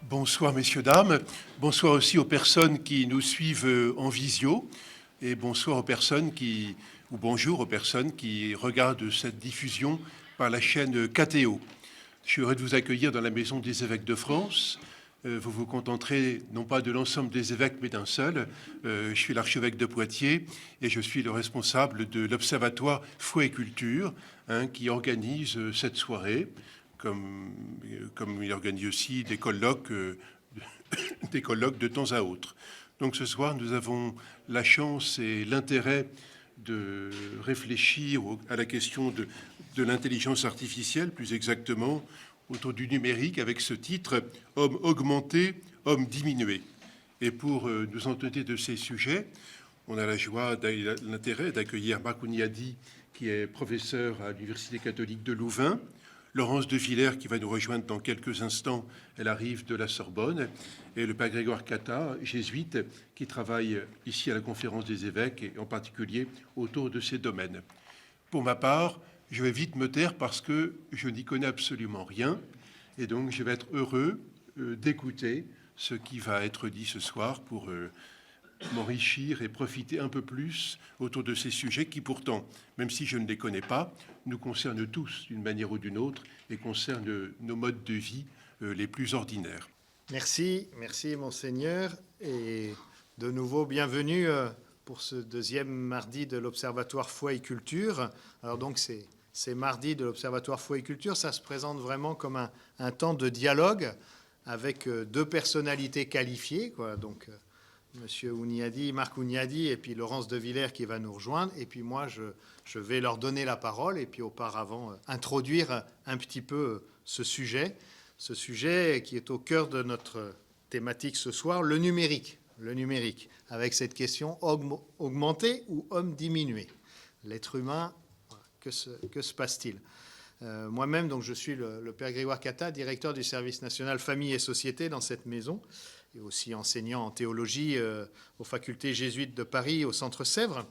Bonsoir messieurs, dames. Bonsoir aussi aux personnes qui nous suivent en visio. Et bonsoir aux personnes ou bonjour aux personnes qui regardent cette diffusion par la chaîne KTO. Je suis heureux de vous accueillir dans la Maison des évêques de France. Vous vous contenterez non pas de l'ensemble des évêques, mais d'un seul. Je suis l'archevêque de Poitiers et je suis le responsable de l'Observatoire Foi et Culture, qui organise cette soirée, comme il organise aussi des colloques de temps à autre. Donc ce soir, nous avons la chance et l'intérêt de réfléchir à la question de l'intelligence artificielle, plus exactement autour du numérique, avec ce titre « Homme augmenté, homme diminué ». Et pour nous entendre de ces sujets, on a la joie et l'intérêt d'accueillir Marc Ouniadi, qui est professeur à l'Université catholique de Louvain, Laurence de Villers, qui va nous rejoindre dans quelques instants, elle arrive de la Sorbonne, et le père Grégoire Cata, jésuite, qui travaille ici à la Conférence des évêques, et en particulier autour de ces domaines. Pour ma part, je vais vite me taire parce que je n'y connais absolument rien, et donc je vais être heureux d'écouter ce qui va être dit ce soir pour m'enrichir et profiter un peu plus autour de ces sujets qui pourtant, même si je ne les connais pas, nous concernent tous d'une manière ou d'une autre et concernent nos modes de vie les plus ordinaires. Merci Monseigneur, et de nouveau bienvenue pour ce deuxième mardi de l'Observatoire Foi et Culture. Alors donc ces mardis de l'Observatoire Foi et Culture, ça se présente vraiment comme un temps de dialogue avec deux personnalités qualifiées, quoi. Donc Monsieur Ouniadi, Marc Ouniadi, et puis Laurence de Villers qui va nous rejoindre. Et puis moi, je vais leur donner la parole et puis auparavant introduire un petit peu ce sujet qui est au cœur de notre thématique ce soir, le numérique, avec cette question homme augmenté ou homme diminué. L'être humain, que se passe-t-il ? Moi-même, donc, je suis le père Grégoire Cata, directeur du service national famille et société dans cette maison, et aussi enseignant en théologie aux facultés jésuites de Paris, au Centre Sèvres.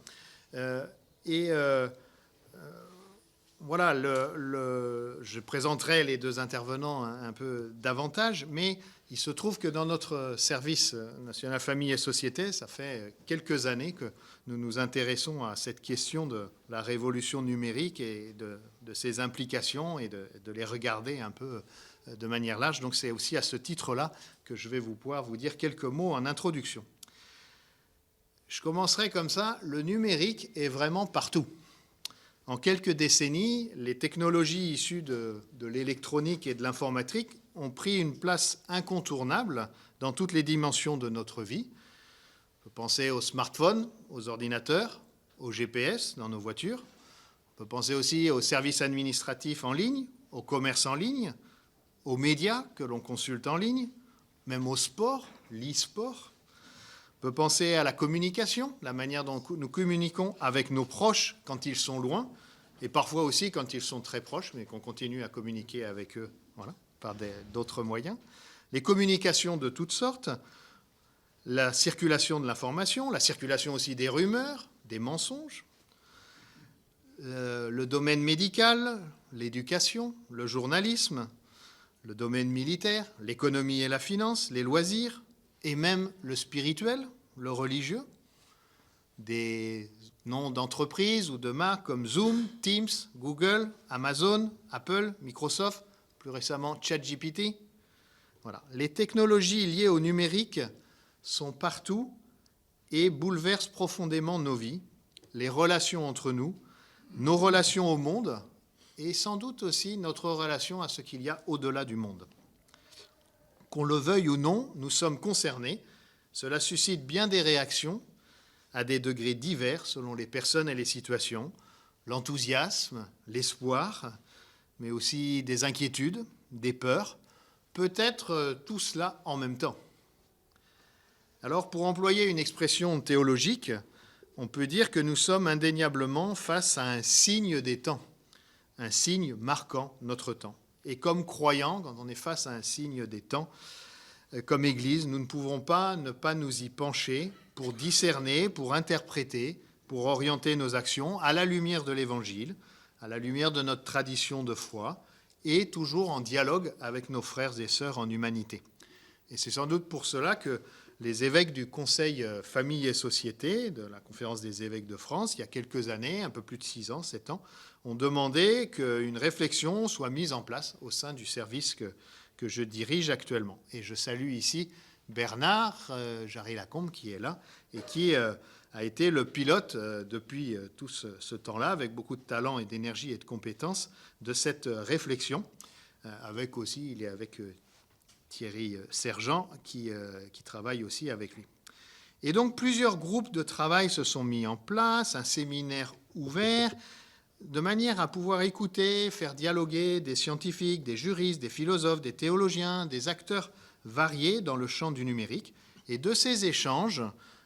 Voilà, je présenterai les deux intervenants un peu davantage, mais il se trouve que dans notre service national famille et société, ça fait quelques années que nous nous intéressons à cette question de la révolution numérique et de ses implications et de les regarder un peu de manière large. Donc c'est aussi à ce titre-là que je vais pouvoir vous dire quelques mots en introduction. Je commencerai comme ça. Le numérique est vraiment partout. En quelques décennies, les technologies issues de l'électronique et de l'informatique ont pris une place incontournable dans toutes les dimensions de notre vie. On peut penser aux smartphones, aux ordinateurs, aux GPS dans nos voitures. On peut penser aussi aux services administratifs en ligne, au commerce en ligne, aux médias que l'on consulte en ligne, même au sport, l'e-sport. On peut penser à la communication, la manière dont nous communiquons avec nos proches quand ils sont loin, et parfois aussi quand ils sont très proches, mais qu'on continue à communiquer avec eux, voilà, par d'autres moyens. Les communications de toutes sortes, la circulation de l'information, la circulation aussi des rumeurs, des mensonges, le domaine médical, l'éducation, le journalisme, le domaine militaire, l'économie et la finance, les loisirs, et même le spirituel, le religieux, des noms d'entreprises ou de marques comme Zoom, Teams, Google, Amazon, Apple, Microsoft, plus récemment ChatGPT. Voilà. Les technologies liées au numérique sont partout et bouleversent profondément nos vies, les relations entre nous, nos relations au monde et sans doute aussi notre relation à ce qu'il y a au-delà du monde. Qu'on le veuille ou non, nous sommes concernés. Cela suscite bien des réactions à des degrés divers selon les personnes et les situations, l'enthousiasme, l'espoir, mais aussi des inquiétudes, des peurs, peut-être tout cela en même temps. Alors, pour employer une expression théologique, on peut dire que nous sommes indéniablement face à un signe des temps, un signe marquant notre temps. Et comme croyants, quand on est face à un signe des temps, comme Église, nous ne pouvons pas ne pas nous y pencher pour discerner, pour interpréter, pour orienter nos actions à la lumière de l'Évangile, à la lumière de notre tradition de foi, et toujours en dialogue avec nos frères et sœurs en humanité. Et c'est sans doute pour cela que les évêques du Conseil Famille et Société, de la Conférence des évêques de France, il y a quelques années, un peu plus de 6 ans, 7 ans, ont demandé qu'une réflexion soit mise en place au sein du service que je dirige actuellement. Et je salue ici Bernard Jarry-Lacombe qui est là et qui a été le pilote depuis tout ce temps-là, avec beaucoup de talent et d'énergie et de compétences, de cette réflexion. Il est avec Thierry Sergent qui travaille aussi avec lui. Et donc plusieurs groupes de travail se sont mis en place, un séminaire ouvert, de manière à pouvoir écouter, faire dialoguer des scientifiques, des juristes, des philosophes, des théologiens, des acteurs variés dans le champ du numérique. Et de ces échanges,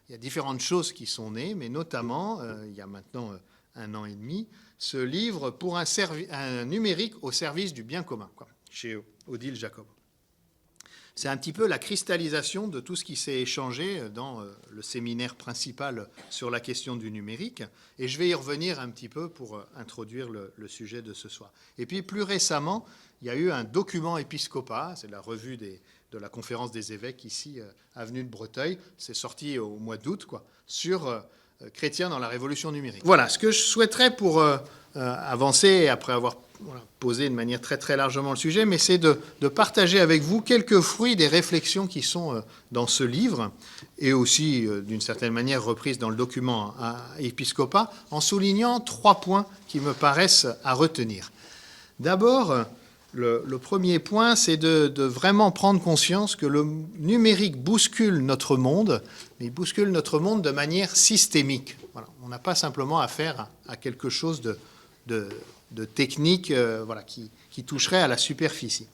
il y a différentes choses qui sont nées, mais notamment, il y a maintenant 1 an et demi, ce livre pour un numérique au service du bien commun, chez Odile Jacob. C'est un petit peu la cristallisation de tout ce qui s'est échangé dans le séminaire principal sur la question du numérique. Et je vais y revenir un petit peu pour introduire le sujet de ce soir. Et puis plus récemment, il y a eu un document Episcopat, c'est la revue de la conférence des évêques ici, avenue de Breteuil. C'est sorti au mois d'août, sur chrétiens dans la révolution numérique. Voilà, ce que je souhaiterais pour avancer, après avoir posé de manière très très largement le sujet, mais c'est de partager avec vous quelques fruits des réflexions qui sont dans ce livre, et aussi d'une certaine manière reprises dans le document Episcopat, en soulignant 3 points qui me paraissent à retenir. D'abord, le premier point, c'est de vraiment prendre conscience que le numérique bouscule notre monde, mais il bouscule notre monde de manière systémique. Voilà. On n'a pas simplement affaire à quelque chose de technique qui toucherait à la superficie.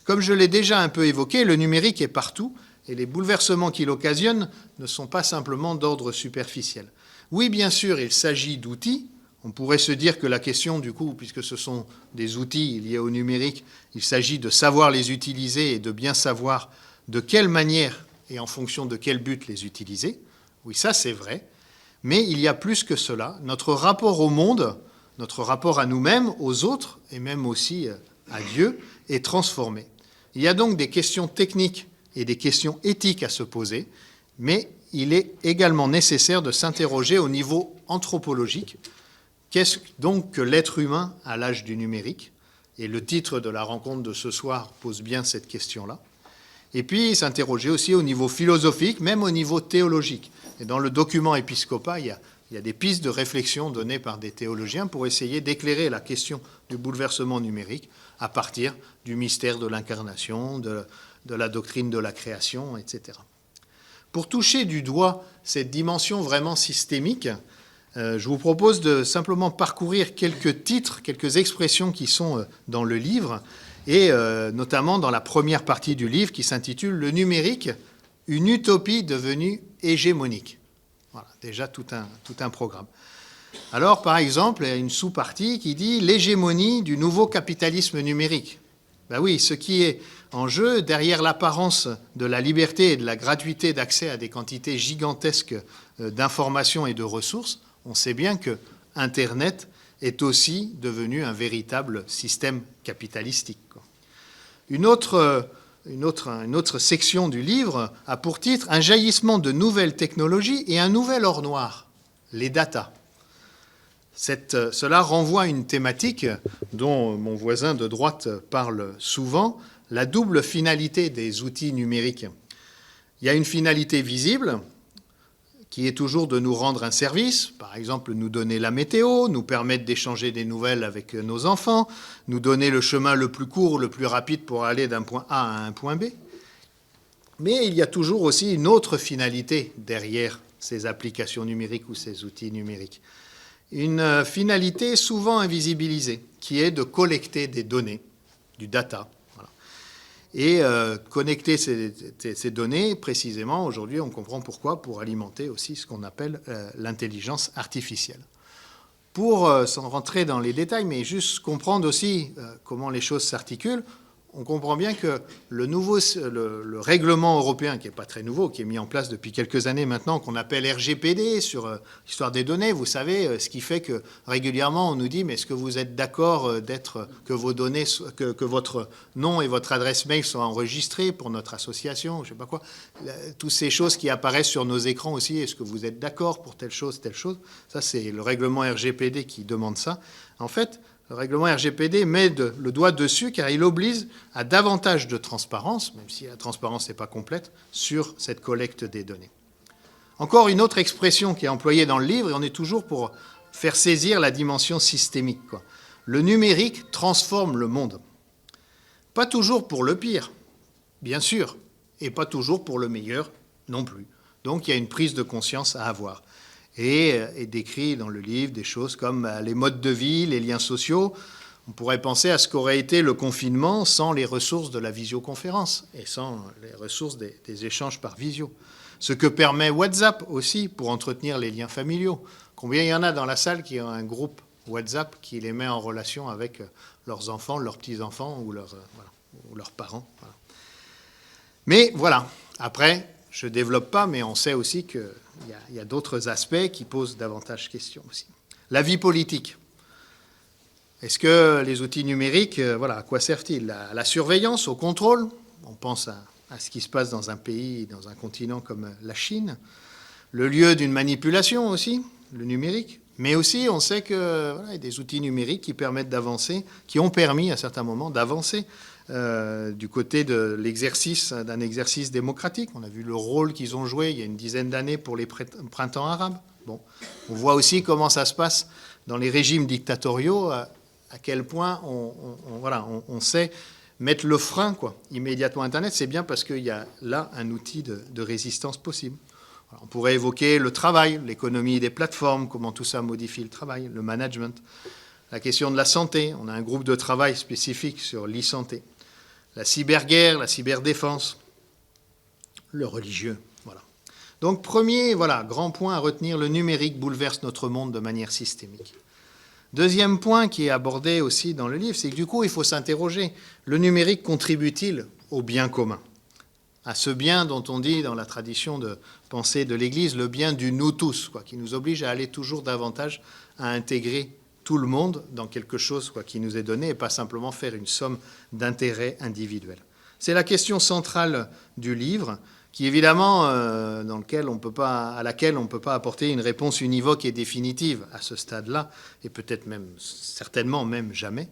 Comme je l'ai déjà un peu évoqué, le numérique est partout et les bouleversements qu'il occasionne ne sont pas simplement d'ordre superficiel. Oui, bien sûr, il s'agit d'outils. On pourrait se dire que la question, du coup, puisque ce sont des outils liés au numérique, il s'agit de savoir les utiliser et de bien savoir de quelle manière et en fonction de quel but les utiliser. Oui, ça c'est vrai. Mais il y a plus que cela. Notre rapport au monde, notre rapport à nous-mêmes, aux autres, et même aussi à Dieu, est transformé. Il y a donc des questions techniques et des questions éthiques à se poser, mais il est également nécessaire de s'interroger au niveau anthropologique. Qu'est-ce donc que l'être humain à l'âge du numérique ? Et le titre de la rencontre de ce soir pose bien cette question-là. Et puis s'interroger aussi au niveau philosophique, même au niveau théologique. Et dans le document Episcopat, il y a des pistes de réflexion données par des théologiens pour essayer d'éclairer la question du bouleversement numérique à partir du mystère de l'incarnation, de la doctrine de la création, etc. Pour toucher du doigt cette dimension vraiment systémique, je vous propose de simplement parcourir quelques titres, quelques expressions qui sont dans le livre, et notamment dans la première partie du livre qui s'intitule « Le numérique, une utopie devenue hégémonique ». Voilà, déjà tout un programme. Alors, par exemple, il y a une sous-partie qui dit « L'hégémonie du nouveau capitalisme numérique ». Ben oui, ce qui est en jeu, derrière l'apparence de la liberté et de la gratuité d'accès à des quantités gigantesques d'informations et de ressources, on sait bien que Internet est aussi devenu un véritable système capitalistique. Une autre section du livre a pour titre « Un jaillissement de nouvelles technologies et un nouvel or noir, les data ». Cela renvoie à une thématique dont mon voisin de droite parle souvent, la double finalité des outils numériques. Il y a une finalité visible, qui est toujours de nous rendre un service, par exemple nous donner la météo, nous permettre d'échanger des nouvelles avec nos enfants, nous donner le chemin le plus court, le plus rapide pour aller d'un point A à un point B. Mais il y a toujours aussi une autre finalité derrière ces applications numériques ou ces outils numériques. Une finalité souvent invisibilisée, qui est de collecter des données, du data. Et connecter ces données, précisément, aujourd'hui, on comprend pourquoi, pour alimenter aussi ce qu'on appelle l'intelligence artificielle. Pour, sans rentrer dans les détails, mais juste comprendre aussi comment les choses s'articulent, on comprend bien que le règlement européen, qui n'est pas très nouveau, qui est mis en place depuis quelques années maintenant, qu'on appelle RGPD, sur l'histoire des données, vous savez, ce qui fait que régulièrement on nous dit, mais est-ce que vous êtes d'accord que vos données, que votre nom et votre adresse mail soient enregistrés pour notre association, je sais pas quoi, toutes ces choses qui apparaissent sur nos écrans aussi, est-ce que vous êtes d'accord pour telle chose, ça c'est le règlement RGPD qui demande ça. En fait, le règlement RGPD met le doigt dessus car il oblige à davantage de transparence, même si la transparence n'est pas complète, sur cette collecte des données. Encore une autre expression qui est employée dans le livre, et on est toujours pour faire saisir la dimension systémique, quoi. Le numérique transforme le monde. Pas toujours pour le pire, bien sûr, et pas toujours pour le meilleur non plus. Donc il y a une prise de conscience à avoir. Et décrit dans le livre des choses comme les modes de vie, les liens sociaux. On pourrait penser à ce qu'aurait été le confinement sans les ressources de la visioconférence et sans les ressources des échanges par visio. Ce que permet WhatsApp aussi pour entretenir les liens familiaux. Combien il y en a dans la salle qui ont un groupe WhatsApp qui les met en relation avec leurs enfants, leurs petits-enfants ou leurs parents. Voilà. Mais voilà, après, je ne développe pas, mais on sait aussi qu'il y a d'autres aspects qui posent davantage question aussi. La vie politique. Est-ce que les outils numériques, à quoi servent-ils ? À la surveillance, au contrôle. On pense à ce qui se passe dans un pays, dans un continent comme la Chine. Le lieu d'une manipulation aussi, le numérique. Mais aussi, on sait qu'il y a des outils numériques qui permettent d'avancer, qui ont permis à certains moments d'avancer du côté de l'exercice, d'un exercice démocratique. On a vu le rôle qu'ils ont joué il y a une dizaine d'années pour les printemps arabes. Bon. On voit aussi comment ça se passe dans les régimes dictatoriaux, à quel point on sait mettre le frein immédiatement à Internet. C'est bien parce qu'il y a là un outil de résistance possible. Alors, on pourrait évoquer le travail, l'économie des plateformes, comment tout ça modifie le travail, le management. La question de la santé, on a un groupe de travail spécifique sur l'e-santé. La cyberguerre, la cyberdéfense, le religieux. Voilà. Donc, premier grand point à retenir, le numérique bouleverse notre monde de manière systémique. Deuxième point qui est abordé aussi dans le livre, c'est que du coup, il faut s'interroger. Le numérique contribue-t-il au bien commun ? À ce bien dont on dit dans la tradition de pensée de l'Église, le bien du nous tous, qui nous oblige à aller toujours davantage à intégrer tout le monde dans quelque chose qui nous est donné et pas simplement faire une somme d'intérêts individuels. C'est la question centrale du livre, qui évidemment, à laquelle on ne peut pas apporter une réponse univoque et définitive à ce stade-là, et peut-être même, certainement même jamais.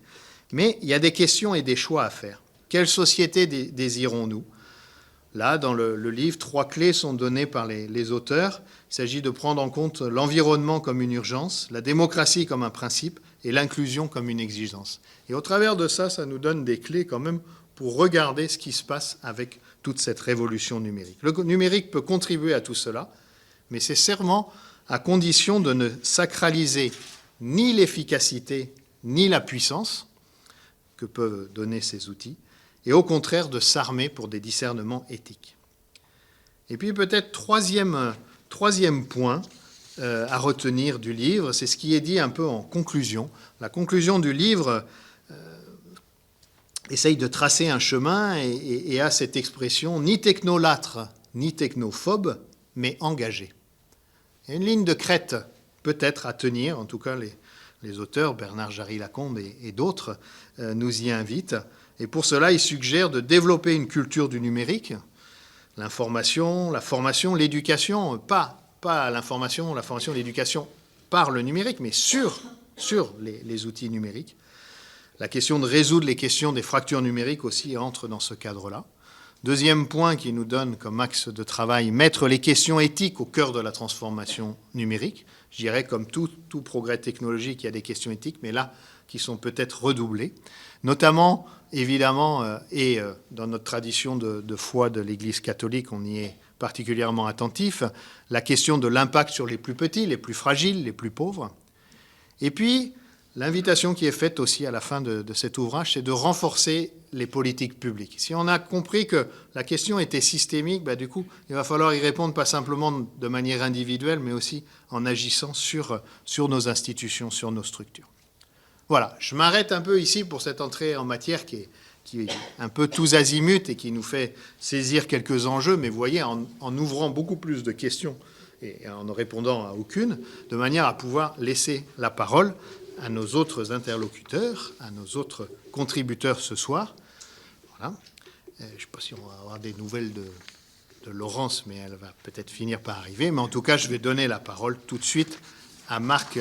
Mais il y a des questions et des choix à faire. Quelle société désirons-nous ? Là, dans le livre, 3 clés sont données par les auteurs. Il s'agit de prendre en compte l'environnement comme une urgence, la démocratie comme un principe et l'inclusion comme une exigence. Et au travers de ça, ça nous donne des clés quand même pour regarder ce qui se passe avec toute cette révolution numérique. Le numérique peut contribuer à tout cela, mais c'est seulement à condition de ne sacraliser ni l'efficacité ni la puissance que peuvent donner ces outils, et au contraire de s'armer pour des discernements éthiques. Et puis peut-être troisième point à retenir du livre, c'est ce qui est dit un peu en conclusion. La conclusion du livre essaye de tracer un chemin et a cette expression ni technolâtre ni technophobe, mais engagé. Il y a une ligne de crête peut-être à tenir, en tout cas les auteurs, Bernard Jarry-Lacombe et d'autres, nous y invitent. Et pour cela, il suggère de développer une culture du numérique, l'information, la formation, l'éducation, pas l'information, la formation, l'éducation par le numérique, mais sur les outils numériques. La question de résoudre les questions des fractures numériques aussi entre dans ce cadre-là. Deuxième point qui nous donne comme axe de travail, mettre les questions éthiques au cœur de la transformation numérique. Je dirais comme tout progrès technologique, il y a des questions éthiques, mais là, qui sont peut-être redoublées. Notamment, évidemment, et dans notre tradition de foi de l'Église catholique, on y est particulièrement attentif, la question de l'impact sur les plus petits, les plus fragiles, les plus pauvres. Et puis, l'invitation qui est faite aussi à la fin de cet ouvrage, c'est de renforcer les politiques publiques. Si on a compris que la question était systémique, du coup, il va falloir y répondre pas simplement de manière individuelle, mais aussi en agissant sur nos institutions, sur nos structures. Voilà, je m'arrête un peu ici pour cette entrée en matière qui qui est un peu tous azimuts et qui nous fait saisir quelques enjeux, mais vous voyez, en ouvrant beaucoup plus de questions et en ne répondant à aucune, de manière à pouvoir laisser la parole à nos autres interlocuteurs, à nos autres contributeurs ce soir. Voilà. Je ne sais pas si on va avoir des nouvelles de Laurence, mais elle va peut-être finir par arriver. Mais en tout cas, je vais donner la parole tout de suite à Marc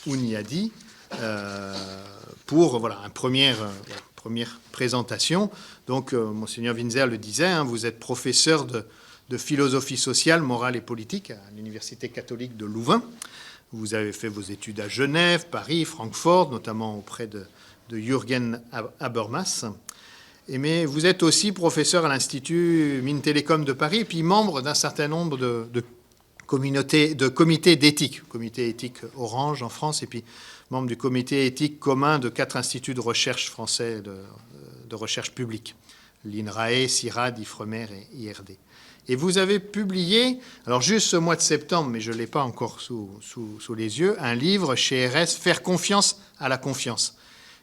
Ouniadi pour une première présentation. Donc, Monseigneur Winzer le disait, hein, vous êtes professeur de philosophie sociale, morale et politique à l'Université catholique de Louvain. Vous avez fait vos études à Genève, Paris, Francfort, notamment auprès de Jürgen Habermas. Mais vous êtes aussi professeur à l'Institut Mines Télécom de Paris, et puis membre d'un certain nombre de comités d'éthique, comité éthique Orange en France, et puis membre du comité éthique commun de 4 instituts de recherche français de recherche publique, l'INRAE, CIRAD, IFREMER et IRD. Et vous avez publié, alors juste ce mois de septembre, mais je ne l'ai pas encore sous les yeux, un livre chez RS, Faire confiance à la confiance.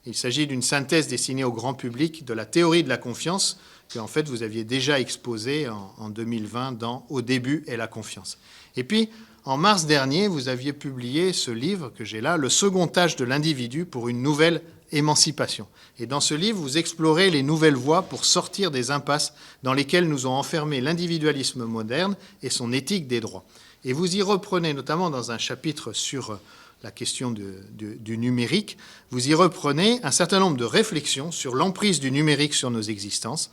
Il s'agit d'une synthèse destinée au grand public de la théorie de la confiance que, en fait, vous aviez déjà exposée en 2020 dans Au début est la confiance. Et puis, en mars dernier, vous aviez publié ce livre que j'ai là, Le second âge de l'individu pour une nouvelle émancipation. Et dans ce livre, vous explorez les nouvelles voies pour sortir des impasses dans lesquelles nous ont enfermé l'individualisme moderne et son éthique des droits. Et vous y reprenez, notamment dans un chapitre sur la question du numérique, vous y reprenez un certain nombre de réflexions sur l'emprise du numérique sur nos existences,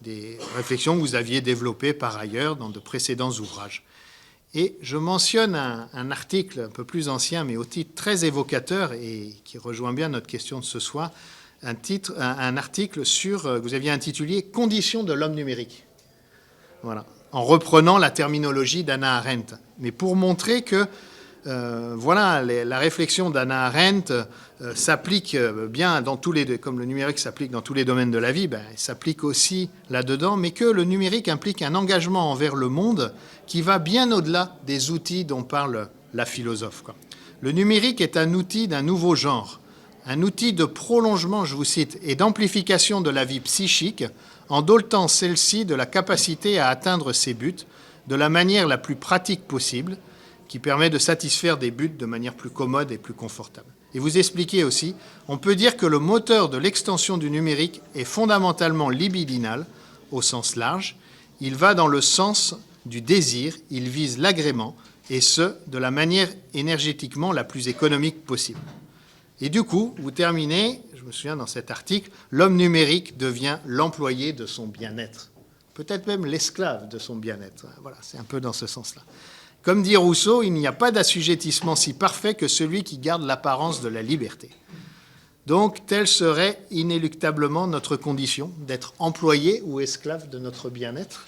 des réflexions que vous aviez développées par ailleurs dans de précédents ouvrages. Et je mentionne un article un peu plus ancien, mais au titre très évocateur et qui rejoint bien notre question de ce soir, un article que vous aviez intitulé « Conditions de l'homme numérique ». Voilà, en reprenant la terminologie d'Hannah Arendt. Mais pour montrer que la réflexion d'Hannah Arendt s'applique bien dans tous les, comme le numérique s'applique dans tous les domaines de la vie, elle s'applique aussi là-dedans, mais que le numérique implique un engagement envers le monde qui va bien au-delà des outils dont parle la philosophe, quoi. Le numérique est un outil d'un nouveau genre, un outil de prolongement, je vous cite, et d'amplification de la vie psychique, en dotant celle-ci de la capacité à atteindre ses buts de la manière la plus pratique possible, qui permet de satisfaire des buts de manière plus commode et plus confortable. Et vous expliquez aussi, on peut dire que le moteur de l'extension du numérique est fondamentalement libidinal, au sens large. Il va dans le sens du désir, il vise l'agrément, et ce, de la manière énergétiquement la plus économique possible. Et du coup, vous terminez, je me souviens dans cet article, l'homme numérique devient l'employé de son bien-être, peut-être même l'esclave de son bien-être. Voilà, c'est un peu dans ce sens-là. Comme dit Rousseau, il n'y a pas d'assujettissement si parfait que celui qui garde l'apparence de la liberté. Donc, telle serait inéluctablement notre condition, d'être employé ou esclave de notre bien-être.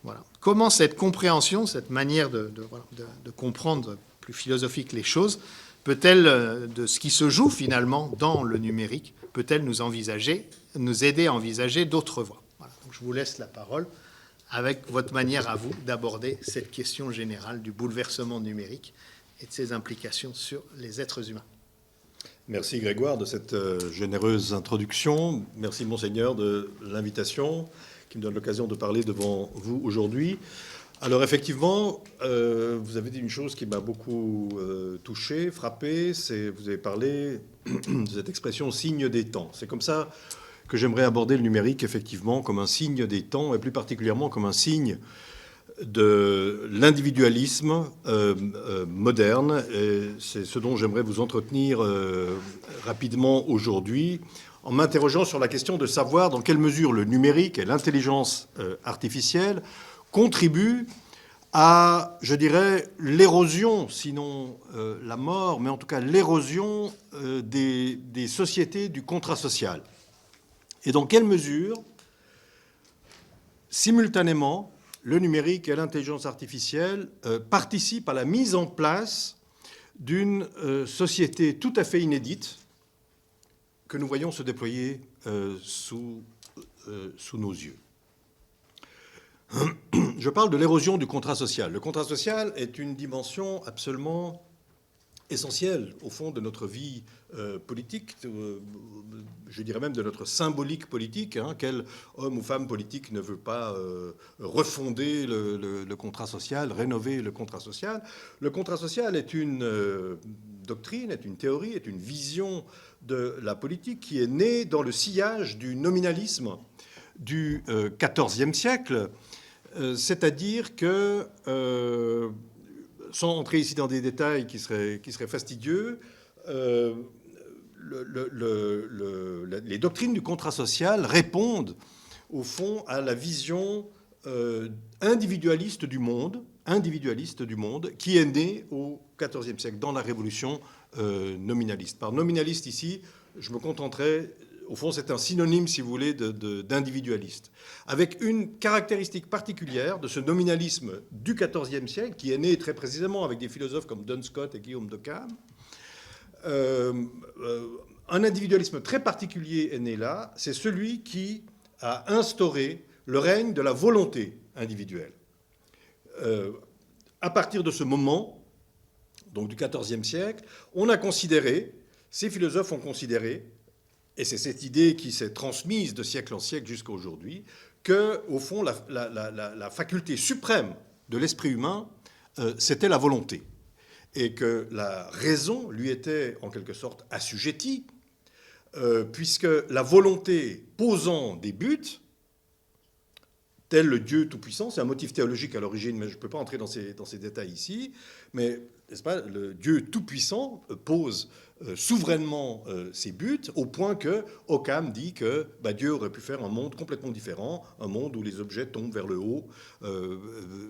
Voilà. Comment cette compréhension, cette manière de comprendre plus philosophique les choses, peut-elle, de ce qui se joue finalement dans le numérique, peut-elle nous aider à envisager d'autres voies? Voilà. Donc, je vous laisse la parole avec votre manière à vous d'aborder cette question générale du bouleversement numérique et de ses implications sur les êtres humains. Merci Grégoire de cette généreuse introduction. Merci Monseigneur de l'invitation qui me donne l'occasion de parler devant vous aujourd'hui. Alors effectivement, vous avez dit une chose qui m'a beaucoup touché, frappé, c'est vous avez parlé de cette expression « signe des temps ». C'est comme ça que j'aimerais aborder le numérique, effectivement, comme un signe des temps, et plus particulièrement comme un signe de l'individualisme moderne. Et c'est ce dont j'aimerais vous entretenir rapidement aujourd'hui, en m'interrogeant sur la question de savoir dans quelle mesure le numérique et l'intelligence artificielle contribuent à, je dirais, l'érosion, sinon la mort, mais en tout cas l'érosion des sociétés, du contrat social. Et dans quelle mesure, simultanément, le numérique et l'intelligence artificielle participent à la mise en place d'une société tout à fait inédite que nous voyons se déployer sous nos yeux. Je parle de l'érosion du contrat social. Le contrat social est une dimension absolument essentiel, au fond, de notre vie politique, je dirais même de notre symbolique politique. Quel homme ou femme politique ne veut pas refonder le contrat social, rénover le contrat social? Le contrat social est une doctrine, est une théorie, est une vision de la politique qui est née dans le sillage du nominalisme du XIVe siècle, c'est-à-dire que sans entrer ici dans des détails qui seraient fastidieux, les doctrines du contrat social répondent, au fond, à la vision individualiste du monde, qui est née au XIVe siècle, dans la Révolution nominaliste. Par nominaliste, ici, je me contenterai... Au fond, c'est un synonyme, si vous voulez, d'individualiste. Avec une caractéristique particulière de ce nominalisme du XIVe siècle, qui est né très précisément avec des philosophes comme Duns Scotus et Guillaume d'Occam. Un individualisme très particulier est né là, c'est celui qui a instauré le règne de la volonté individuelle. À partir de ce moment, donc du XIVe siècle, on a considéré, ces philosophes ont considéré, et c'est cette idée qui s'est transmise de siècle en siècle jusqu'à aujourd'hui, que, au fond, la faculté suprême de l'esprit humain, c'était la volonté. Et que la raison lui était, en quelque sorte, assujettie, puisque la volonté posant des buts, tel le Dieu Tout-Puissant, c'est un motif théologique à l'origine, mais je ne peux pas entrer dans ces détails ici, mais, n'est-ce pas, le Dieu Tout-Puissant pose souverainement ses buts, au point que Occam dit que Dieu aurait pu faire un monde complètement différent, un monde où les objets tombent vers le haut,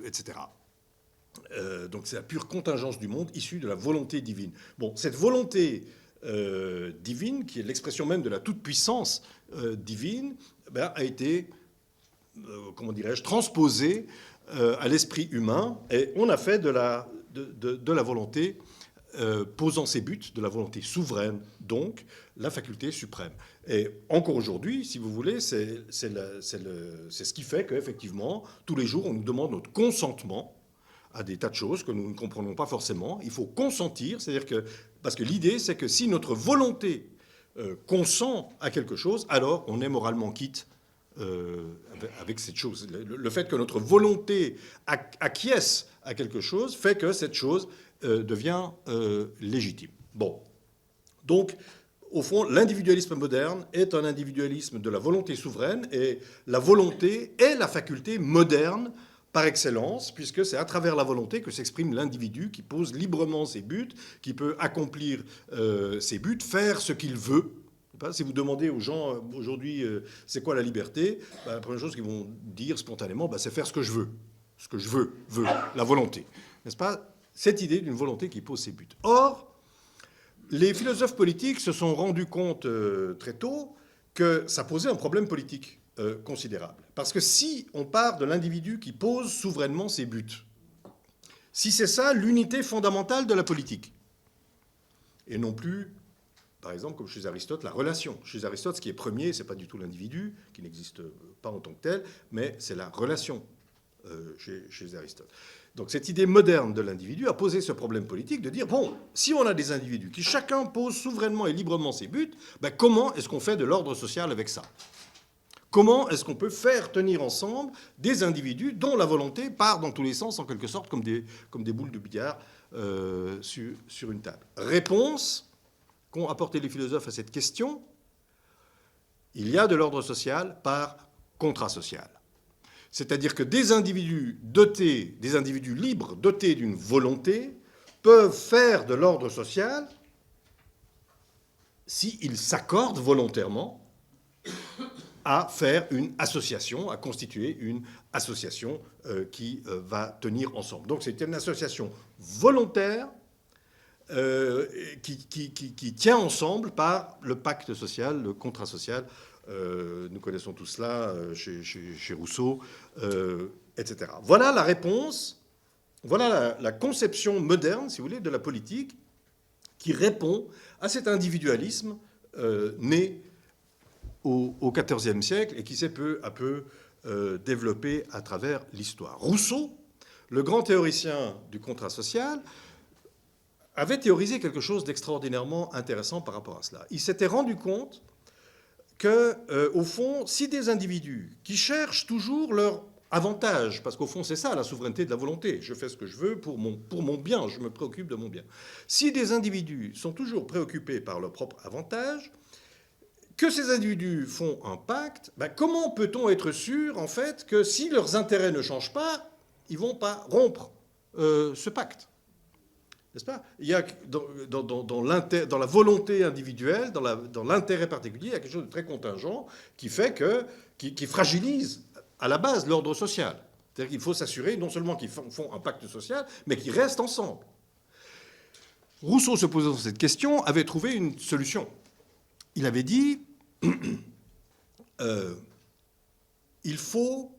etc. Donc c'est la pure contingence du monde issue de la volonté divine. Bon, cette volonté divine, qui est l'expression même de la toute-puissance divine, a été, comment dirais-je, transposée à l'esprit humain, et on a fait de la volonté posant ses buts, de la volonté souveraine, donc la faculté suprême. Et encore aujourd'hui, si vous voulez, c'est ce qui fait qu'effectivement, tous les jours, on nous demande notre consentement à des tas de choses que nous ne comprenons pas forcément. Il faut consentir, c'est-à-dire que... Parce que l'idée, c'est que si notre volonté consent à quelque chose, alors on est moralement quitte avec cette chose. Le fait que notre volonté acquiesce à quelque chose fait que cette chose devient légitime. Bon. Donc, au fond, l'individualisme moderne est un individualisme de la volonté souveraine, et la volonté est la faculté moderne par excellence, puisque c'est à travers la volonté que s'exprime l'individu qui pose librement ses buts, qui peut accomplir ses buts, faire ce qu'il veut. Si vous demandez aux gens aujourd'hui c'est quoi la liberté, la première chose qu'ils vont dire spontanément, c'est faire ce que je veux. Ce que je veux, la volonté. N'est-ce pas? Cette idée d'une volonté qui pose ses buts. Or, les philosophes politiques se sont rendus compte très tôt que ça posait un problème politique considérable. Parce que si on part de l'individu qui pose souverainement ses buts, si c'est ça l'unité fondamentale de la politique, et non plus, par exemple, comme chez Aristote, la relation. Chez Aristote, ce qui est premier, ce n'est pas du tout l'individu, qui n'existe pas en tant que tel, mais c'est la relation chez Aristote. Donc cette idée moderne de l'individu a posé ce problème politique de dire, bon, si on a des individus qui chacun pose souverainement et librement ses buts, comment est-ce qu'on fait de l'ordre social avec ça? Comment est-ce qu'on peut faire tenir ensemble des individus dont la volonté part dans tous les sens, en quelque sorte, comme des boules de billard sur une table? Réponse qu'ont apporté les philosophes à cette question: il y a de l'ordre social par contrat social. C'est-à-dire que des individus libres, dotés d'une volonté, peuvent faire de l'ordre social s'ils s'accordent volontairement à faire une association, à constituer une association qui va tenir ensemble. Donc c'est une association volontaire qui tient ensemble par le pacte social, le contrat social. Nous connaissons tout cela chez Rousseau, etc. Voilà la réponse, voilà la conception moderne, si vous voulez, de la politique qui répond à cet individualisme né au XIVe siècle et qui s'est peu à peu développé à travers l'histoire. Rousseau, le grand théoricien du contrat social, avait théorisé quelque chose d'extraordinairement intéressant par rapport à cela. Il s'était rendu compte que, au fond, si des individus qui cherchent toujours leur avantage, parce qu'au fond c'est ça la souveraineté de la volonté, je fais ce que je veux pour mon bien, je me préoccupe de mon bien. Si des individus sont toujours préoccupés par leur propre avantage, que ces individus font un pacte, ben comment peut-on être sûr en fait que si leurs intérêts ne changent pas, ils ne vont pas rompre ce pacte? N'est-ce pas? Il y a dans la volonté individuelle, dans l'intérêt particulier, il y a quelque chose de très contingent qui fait qui fragilise à la base l'ordre social. C'est-à-dire qu'il faut s'assurer non seulement qu'ils font un pacte social, mais qu'ils restent ensemble. Rousseau, se posant cette question, avait trouvé une solution. Il avait dit il faut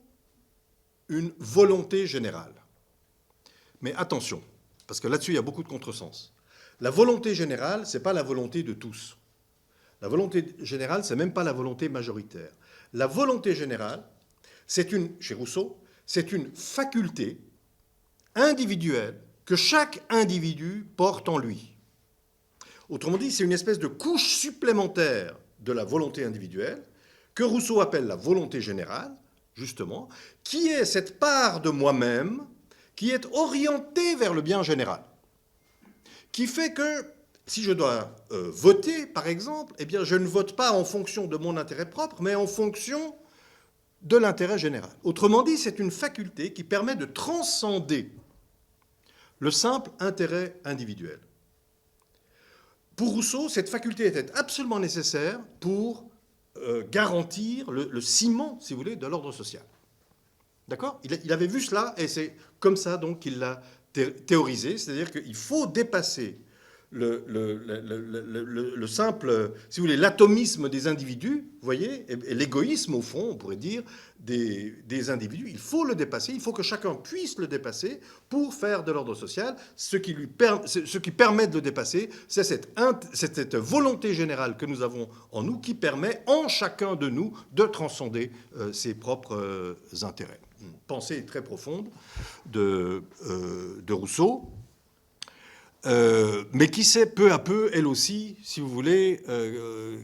une volonté générale. Mais attention, parce que là-dessus, il y a beaucoup de contresens. La volonté générale, ce n'est pas la volonté de tous. La volonté générale, ce n'est même pas la volonté majoritaire. La volonté générale, chez Rousseau, c'est une faculté individuelle que chaque individu porte en lui. Autrement dit, c'est une espèce de couche supplémentaire de la volonté individuelle que Rousseau appelle la volonté générale, justement, qui est cette part de moi-même qui est orientée vers le bien général, qui fait que si je dois voter, par exemple, eh bien, je ne vote pas en fonction de mon intérêt propre, mais en fonction de l'intérêt général. Autrement dit, c'est une faculté qui permet de transcender le simple intérêt individuel. Pour Rousseau, cette faculté était absolument nécessaire pour garantir le ciment, si vous voulez, de l'ordre social. D'accord ? Il avait vu cela, et c'est comme ça donc qu'il l'a théorisé, c'est-à-dire qu'il faut dépasser le simple, si vous voulez, l'atomisme des individus, vous voyez, et l'égoïsme, au fond, on pourrait dire, des individus. Il faut le dépasser, il faut que chacun puisse le dépasser pour faire de l'ordre social. Ce qui permet de le dépasser, c'est cette volonté générale que nous avons en nous qui permet en chacun de nous de transcender ses propres intérêts. Une pensée très profonde de Rousseau. Mais qui s'est peu à peu, elle aussi, si vous voulez,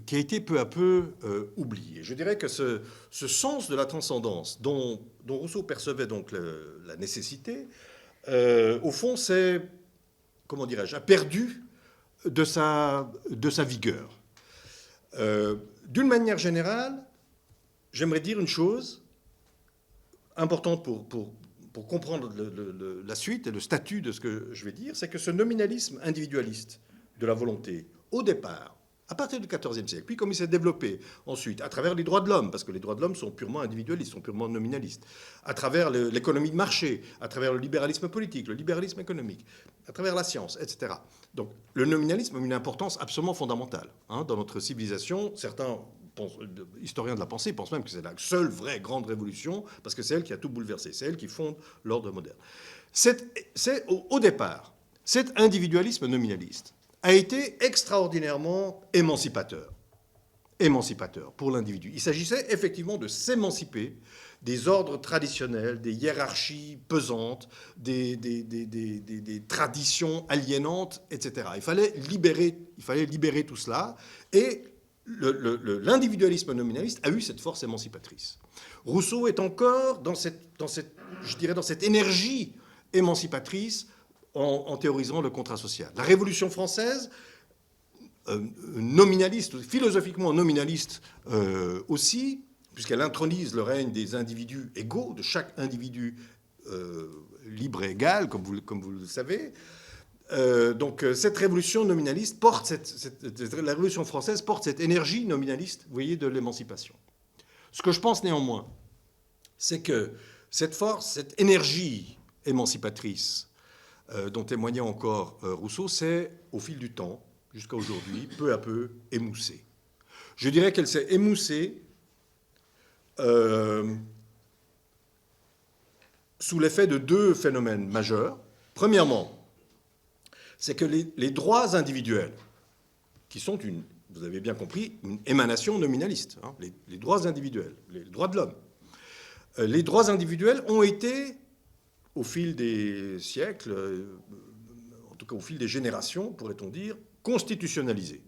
qui a été peu à peu oubliée. Je dirais que ce sens de la transcendance dont Rousseau percevait donc la nécessité, au fond, c'est, comment dirais-je, a perdu de sa vigueur. D'une manière générale, j'aimerais dire une chose importante pour comprendre la suite et le statut de ce que je vais dire, c'est que ce nominalisme individualiste de la volonté, au départ, à partir du XIVe siècle, puis comme il s'est développé ensuite, à travers les droits de l'homme, parce que les droits de l'homme sont purement individualistes, sont purement nominalistes, à travers l'économie de marché, à travers le libéralisme politique, le libéralisme économique, à travers la science, etc. Donc le nominalisme a une importance absolument fondamentale dans notre civilisation. Certains historiens de la pensée pensent même que c'est la seule vraie grande révolution, parce que c'est elle qui a tout bouleversé, c'est elle qui fonde l'ordre moderne. Au départ, cet individualisme nominaliste a été extraordinairement émancipateur pour l'individu. Il s'agissait effectivement de s'émanciper des ordres traditionnels, des hiérarchies pesantes, des traditions aliénantes, etc. Il fallait libérer tout cela, et l'individualisme nominaliste a eu cette force émancipatrice. Rousseau est encore dans cette énergie émancipatrice en théorisant le contrat social. La Révolution française, nominaliste, philosophiquement nominaliste aussi, puisqu'elle intronise le règne des individus égaux, de chaque individu libre et égal, comme vous le savez. Donc cette révolution nominaliste la Révolution française porte cette énergie nominaliste, vous voyez, de l'émancipation. Ce que je pense néanmoins, c'est que cette force, cette énergie émancipatrice dont témoignait encore Rousseau, s'est, au fil du temps, jusqu'à aujourd'hui, peu à peu émoussée. Je dirais qu'elle s'est émoussée sous l'effet de deux phénomènes majeurs. Premièrement, c'est que les droits individuels, qui sont, vous avez bien compris, une émanation nominaliste, les droits individuels, les droits de l'homme, les droits individuels ont été, au fil des siècles, tout cas au fil des générations, pourrait-on dire, constitutionnalisé.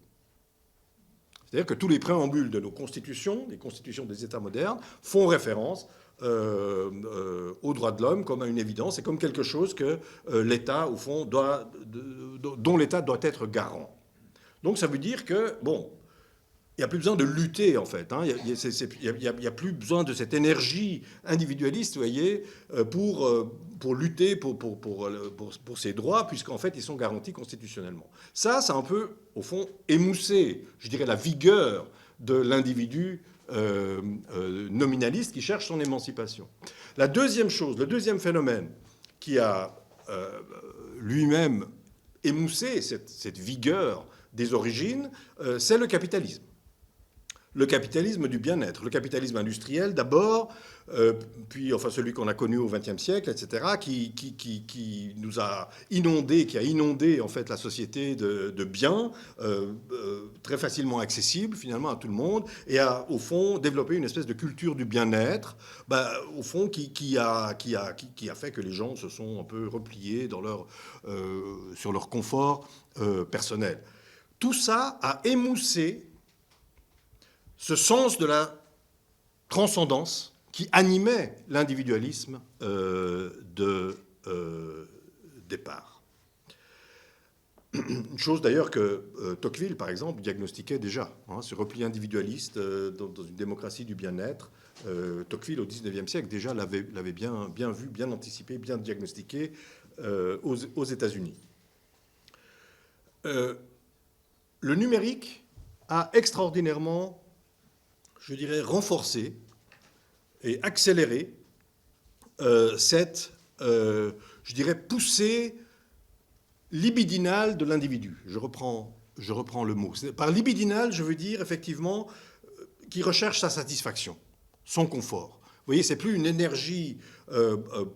C'est-à-dire que tous les préambules de nos constitutions, les constitutions des États modernes, font référence aux droits de l'homme comme à une évidence et comme quelque chose que l'État, au fond, dont l'État doit être garant. Donc ça veut dire que, bon, il n'y a plus besoin de lutter, en fait. Hein. Il n'y a plus besoin de cette énergie individualiste, vous voyez, pour lutter pour ses droits, puisqu'en fait, ils sont garantis constitutionnellement. Ça a un peu, au fond, émoussé, je dirais, la vigueur de l'individu nominaliste qui cherche son émancipation. La deuxième chose, le deuxième phénomène qui a lui-même émoussé cette vigueur des origines, c'est le capitalisme. Le capitalisme du bien-être, le capitalisme industriel d'abord, puis enfin celui qu'on a connu au XXe siècle, etc., qui nous a inondé, qui a inondé en fait la société de biens très facilement accessibles finalement à tout le monde, et a au fond développé une espèce de culture du bien-être, au fond qui a fait que les gens se sont un peu repliés sur leur confort personnel. Tout ça a émoussé ce sens de la transcendance qui animait l'individualisme de départ. Une chose d'ailleurs que Tocqueville, par exemple, diagnostiquait déjà, hein, ce repli individualiste dans une démocratie du bien-être. Tocqueville, au XIXe siècle, déjà l'avait bien vu, bien anticipé, bien diagnostiqué aux États-Unis. Le numérique a extraordinairement, je dirais, renforcer et accélérer cette, je dirais, poussée libidinale de l'individu. Je reprends le mot. Par libidinal, je veux dire, effectivement, qui recherche sa satisfaction, son confort. Vous voyez, c'est plus une énergie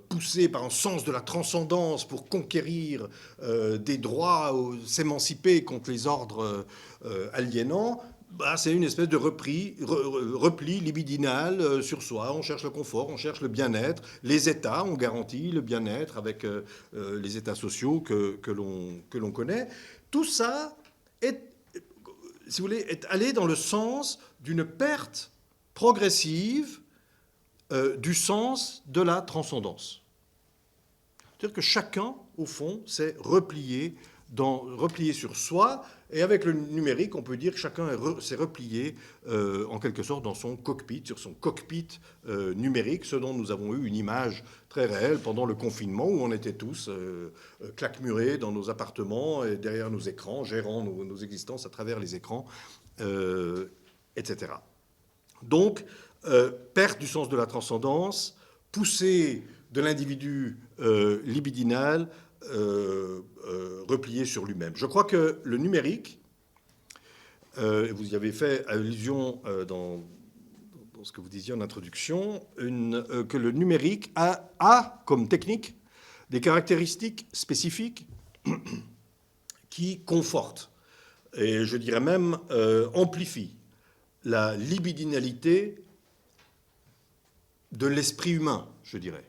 poussée par un sens de la transcendance pour conquérir des droits, s'émanciper contre les ordres aliénants. C'est une espèce de repli libidinal sur soi. On cherche le confort, on cherche le bien-être. Les États ont garanti le bien-être avec les États sociaux que l'on connaît. Tout ça est, si vous voulez, est allé dans le sens d'une perte progressive du sens de la transcendance. C'est-à-dire que chacun, au fond, s'est replié sur soi. Et avec le numérique, on peut dire que chacun s'est replié en quelque sorte dans son cockpit, sur son cockpit numérique, ce dont nous avons eu une image très réelle pendant le confinement, où on était tous claquemurés dans nos appartements et derrière nos écrans, gérant nos existences à travers les écrans, etc. Donc, perte du sens de la transcendance, poussée de l'individu libidinal, replié sur lui-même. Je crois que le numérique, vous y avez fait allusion dans ce que vous disiez en introduction, que le numérique a comme technique des caractéristiques spécifiques qui confortent, et je dirais même amplifient, la libidinalité de l'esprit humain, je dirais,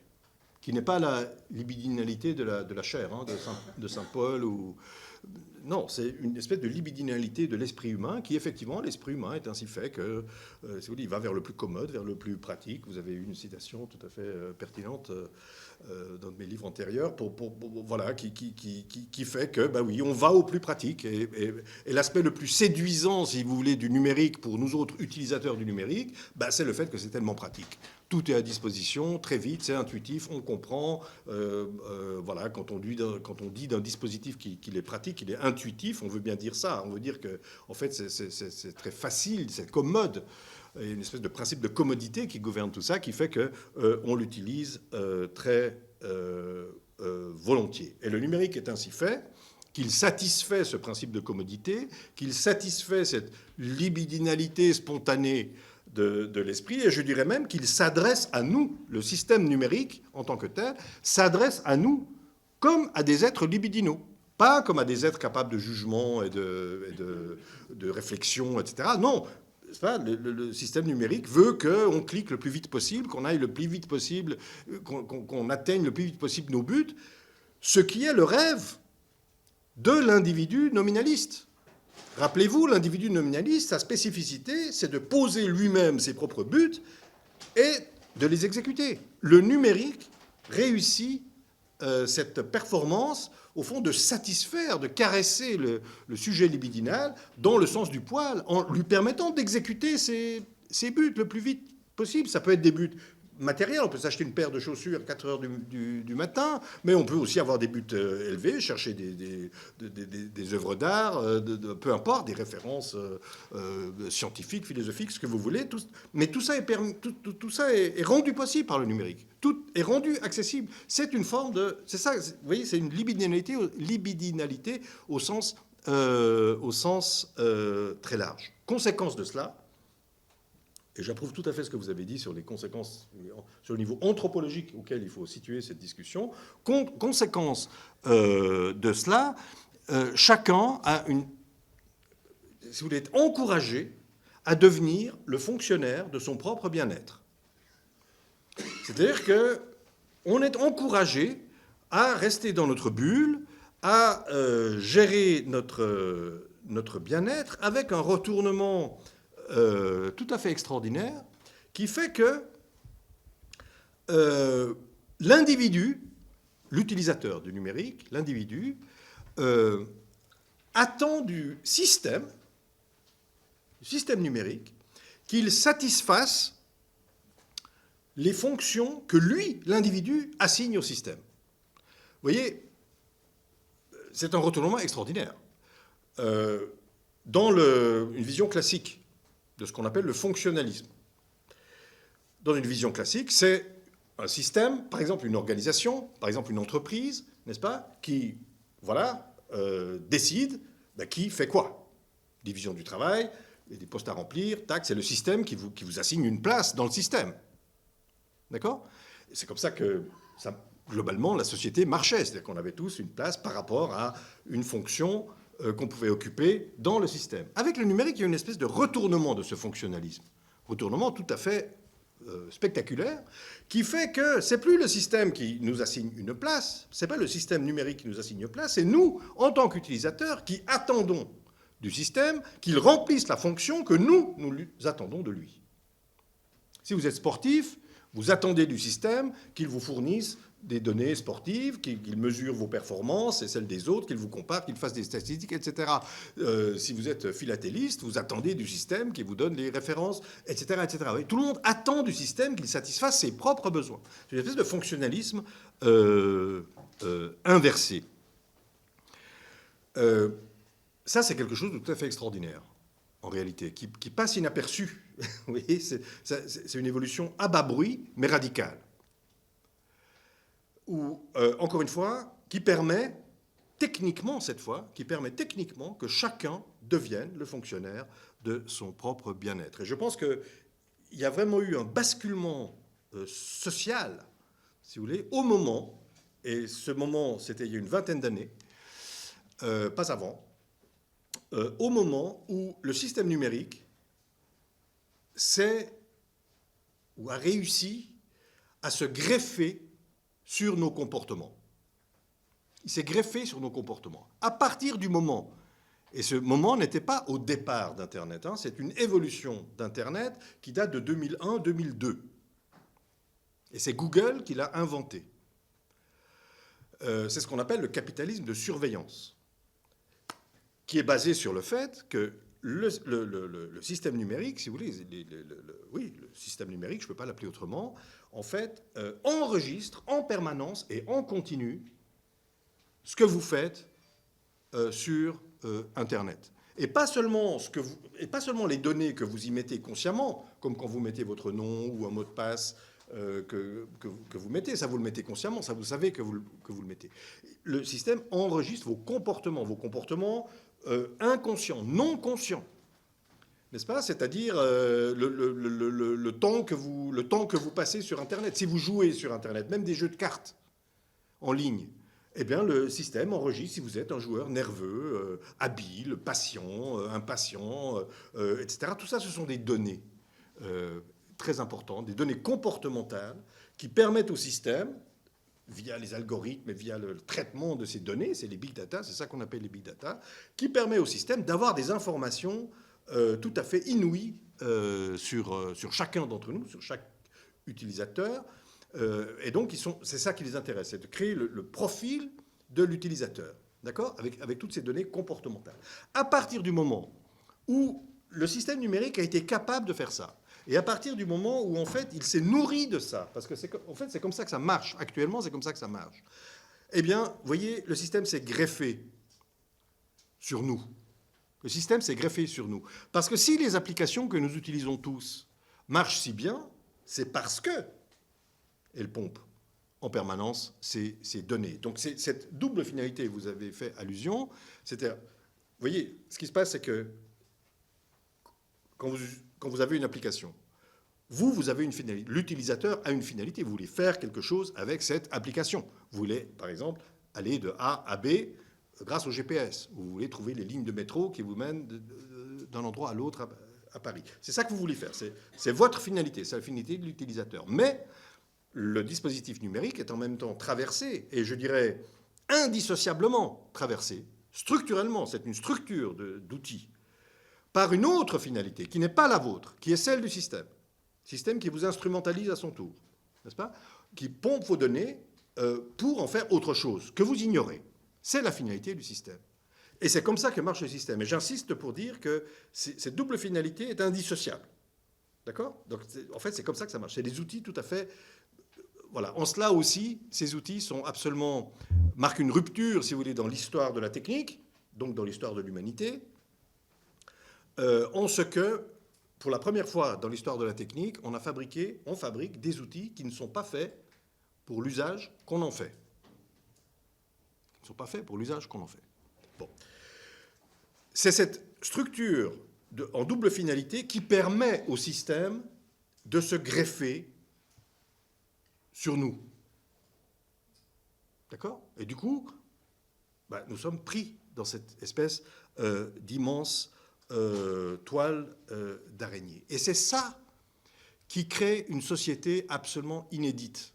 qui n'est pas la libidinalité de la chair, hein, de Saint Paul. Non, c'est une espèce de libidinalité de l'esprit humain qui, effectivement, l'esprit humain est ainsi fait que, si vous voulez, il va vers le plus commode, vers le plus pratique. Vous avez eu une citation tout à fait pertinente dans mes livres antérieurs, voilà, qui fait que, oui, on va au plus pratique. Et l'aspect le plus séduisant, si vous voulez, du numérique pour nous autres utilisateurs du numérique, c'est le fait que c'est tellement pratique. Tout est à disposition, très vite, c'est intuitif, on comprend. Voilà, quand on dit d'un dispositif qu'il est pratique, qu'il est intuitif, on veut bien dire ça. On veut dire que, en fait, c'est très facile, c'est commode. Il y a une espèce de principe de commodité qui gouverne tout ça, qui fait qu'on l'utilise très volontiers. Et le numérique est ainsi fait qu'il satisfait ce principe de commodité, qu'il satisfait cette libidinalité spontanée de l'esprit, et je dirais même qu'il s'adresse à nous, le système numérique en tant que tel, s'adresse à nous comme à des êtres libidinaux, pas comme à des êtres capables de jugement et de réflexion, etc. Non, le système numérique veut qu'on clique le plus vite possible, qu'on aille le plus vite possible, qu'on atteigne le plus vite possible nos buts, ce qui est le rêve de l'individu nominaliste. Rappelez-vous, l'individu nominaliste, sa spécificité, c'est de poser lui-même ses propres buts et de les exécuter. Le numérique réussit cette performance, au fond, de satisfaire, de caresser le sujet libidinal dans le sens du poil, en lui permettant d'exécuter ses buts le plus vite possible. Ça peut être des buts matériels, on peut s'acheter une paire de chaussures à 4 heures du matin, mais on peut aussi avoir des buts élevés, chercher des œuvres d'art, peu importe, des références scientifiques, philosophiques, ce que vous voulez. Mais tout ça est rendu possible par le numérique. Tout est rendu accessible. C'est une forme de... C'est ça, vous voyez, c'est une libidinalité au sens très large. Conséquence de cela, et j'approuve tout à fait ce que vous avez dit sur les conséquences, sur le niveau anthropologique auquel il faut situer cette discussion. Conséquence de cela, chacun a si vous voulez, être encouragé à devenir le fonctionnaire de son propre bien-être. C'est-à-dire qu'on est encouragé à rester dans notre bulle, à gérer notre bien-être avec un retournement tout à fait extraordinaire, qui fait que l'individu, l'utilisateur du numérique, l'individu, attend du système numérique, qu'il satisfasse les fonctions que lui, l'individu, assigne au système. Vous voyez, c'est un retournement extraordinaire. Dans une vision classique de ce qu'on appelle le fonctionnalisme. Dans une vision classique, c'est un système, par exemple une organisation, par exemple une entreprise, n'est-ce pas, qui, décide qui fait quoi. Division du travail, il y a des postes à remplir, tac, c'est le système qui vous assigne une place dans le système. D'accord ? Et c'est comme ça que, globalement, la société marchait, c'est-à-dire qu'on avait tous une place par rapport à une fonction qu'on pouvait occuper dans le système. Avec le numérique, il y a une espèce de retournement de ce fonctionnalisme. Retournement tout à fait spectaculaire, qui fait que c'est plus le système qui nous assigne une place, c'est pas le système numérique qui nous assigne une place, c'est nous, en tant qu'utilisateurs, qui attendons du système qu'il remplisse la fonction que nous attendons de lui. Si vous êtes sportif, vous attendez du système qu'il vous fournisse des données sportives, qu'il mesure vos performances et celles des autres, qu'il vous compare, qu'il fasse des statistiques, etc. Si vous êtes philatéliste, vous attendez du système qui vous donne les références, etc. etc. Tout le monde attend du système qu'il satisfasse ses propres besoins. C'est une espèce de fonctionnalisme inversé. Ça, c'est quelque chose de tout à fait extraordinaire, en réalité, qui passe inaperçu. Vous voyez, c'est une évolution à bas bruit, mais radicale. Ou, encore une fois, qui permet techniquement que chacun devienne le fonctionnaire de son propre bien-être. Et je pense qu'il y a vraiment eu un basculement social, si vous voulez, au moment, et ce moment, c'était il y a une vingtaine d'années, pas avant, au moment où le système numérique a réussi à se greffer sur nos comportements. Il s'est greffé sur nos comportements. À partir du moment, et ce moment n'était pas au départ d'Internet, c'est une évolution d'Internet qui date de 2001-2002. Et c'est Google qui l'a inventé. C'est ce qu'on appelle le capitalisme de surveillance, qui est basé sur le fait que le système numérique, si vous voulez, le système numérique, je ne peux pas l'appeler autrement, en fait, enregistre en permanence et en continu ce que vous faites sur Internet. Et pas seulement les données que vous y mettez consciemment, comme quand vous mettez votre nom ou un mot de passe que vous mettez, ça vous le mettez consciemment, ça vous savez que vous le mettez. Le système enregistre vos comportements inconscients, non conscients. N'est-ce pas ? C'est-à-dire le temps que vous passez sur Internet. Si vous jouez sur Internet, même des jeux de cartes en ligne, eh bien, le système enregistre si vous êtes un joueur nerveux, habile, patient, impatient, etc. Tout ça, ce sont des données très importantes, des données comportementales qui permettent au système via les algorithmes et via le traitement de ces données, c'est les big data, c'est ça qu'on appelle les big data, qui permet au système d'avoir des informations tout à fait inouïes sur chacun d'entre nous, sur chaque utilisateur. Et donc, c'est ça qui les intéresse, c'est de créer le profil de l'utilisateur, d'accord, avec toutes ces données comportementales. À partir du moment où le système numérique a été capable de faire ça, et à partir du moment où, en fait, il s'est nourri de ça, parce que en fait, c'est comme ça que ça marche. Actuellement, c'est comme ça que ça marche. Eh bien, vous voyez, le système s'est greffé sur nous. Le système s'est greffé sur nous. Parce que si les applications que nous utilisons tous marchent si bien, c'est parce qu'elles pompent en permanence ces données. Donc, c'est cette double finalité, vous avez fait allusion. C'est-à-dire, vous voyez, ce qui se passe, c'est que quand vous avez une application, vous avez une finalité. L'utilisateur a une finalité. Vous voulez faire quelque chose avec cette application. Vous voulez, par exemple, aller de A à B grâce au GPS. Vous voulez trouver les lignes de métro qui vous mènent d'un endroit à l'autre à Paris. C'est ça que vous voulez faire. C'est votre finalité. C'est la finalité de l'utilisateur. Mais le dispositif numérique est en même temps traversé, et je dirais indissociablement traversé, structurellement, c'est une structure d'outils, par une autre finalité, qui n'est pas la vôtre, qui est celle du système. Système qui vous instrumentalise à son tour, n'est-ce pas? Qui pompe vos données pour en faire autre chose, que vous ignorez. C'est la finalité du système. Et c'est comme ça que marche le système. Et j'insiste pour dire que cette double finalité est indissociable. D'accord? Donc, en fait, c'est comme ça que ça marche. C'est des outils tout à fait... Voilà. En cela aussi, ces outils marquent une rupture, si vous voulez, dans l'histoire de la technique, donc dans l'histoire de l'humanité, en ce que, pour la première fois dans l'histoire de la technique, on fabrique des outils qui ne sont pas faits pour l'usage qu'on en fait. Ils ne sont pas faits pour l'usage qu'on en fait. Bon. C'est cette structure en double finalité qui permet au système de se greffer sur nous. D'accord? Et du coup, nous sommes pris dans cette espèce d'immense toile d'araignée. Et c'est ça qui crée une société absolument inédite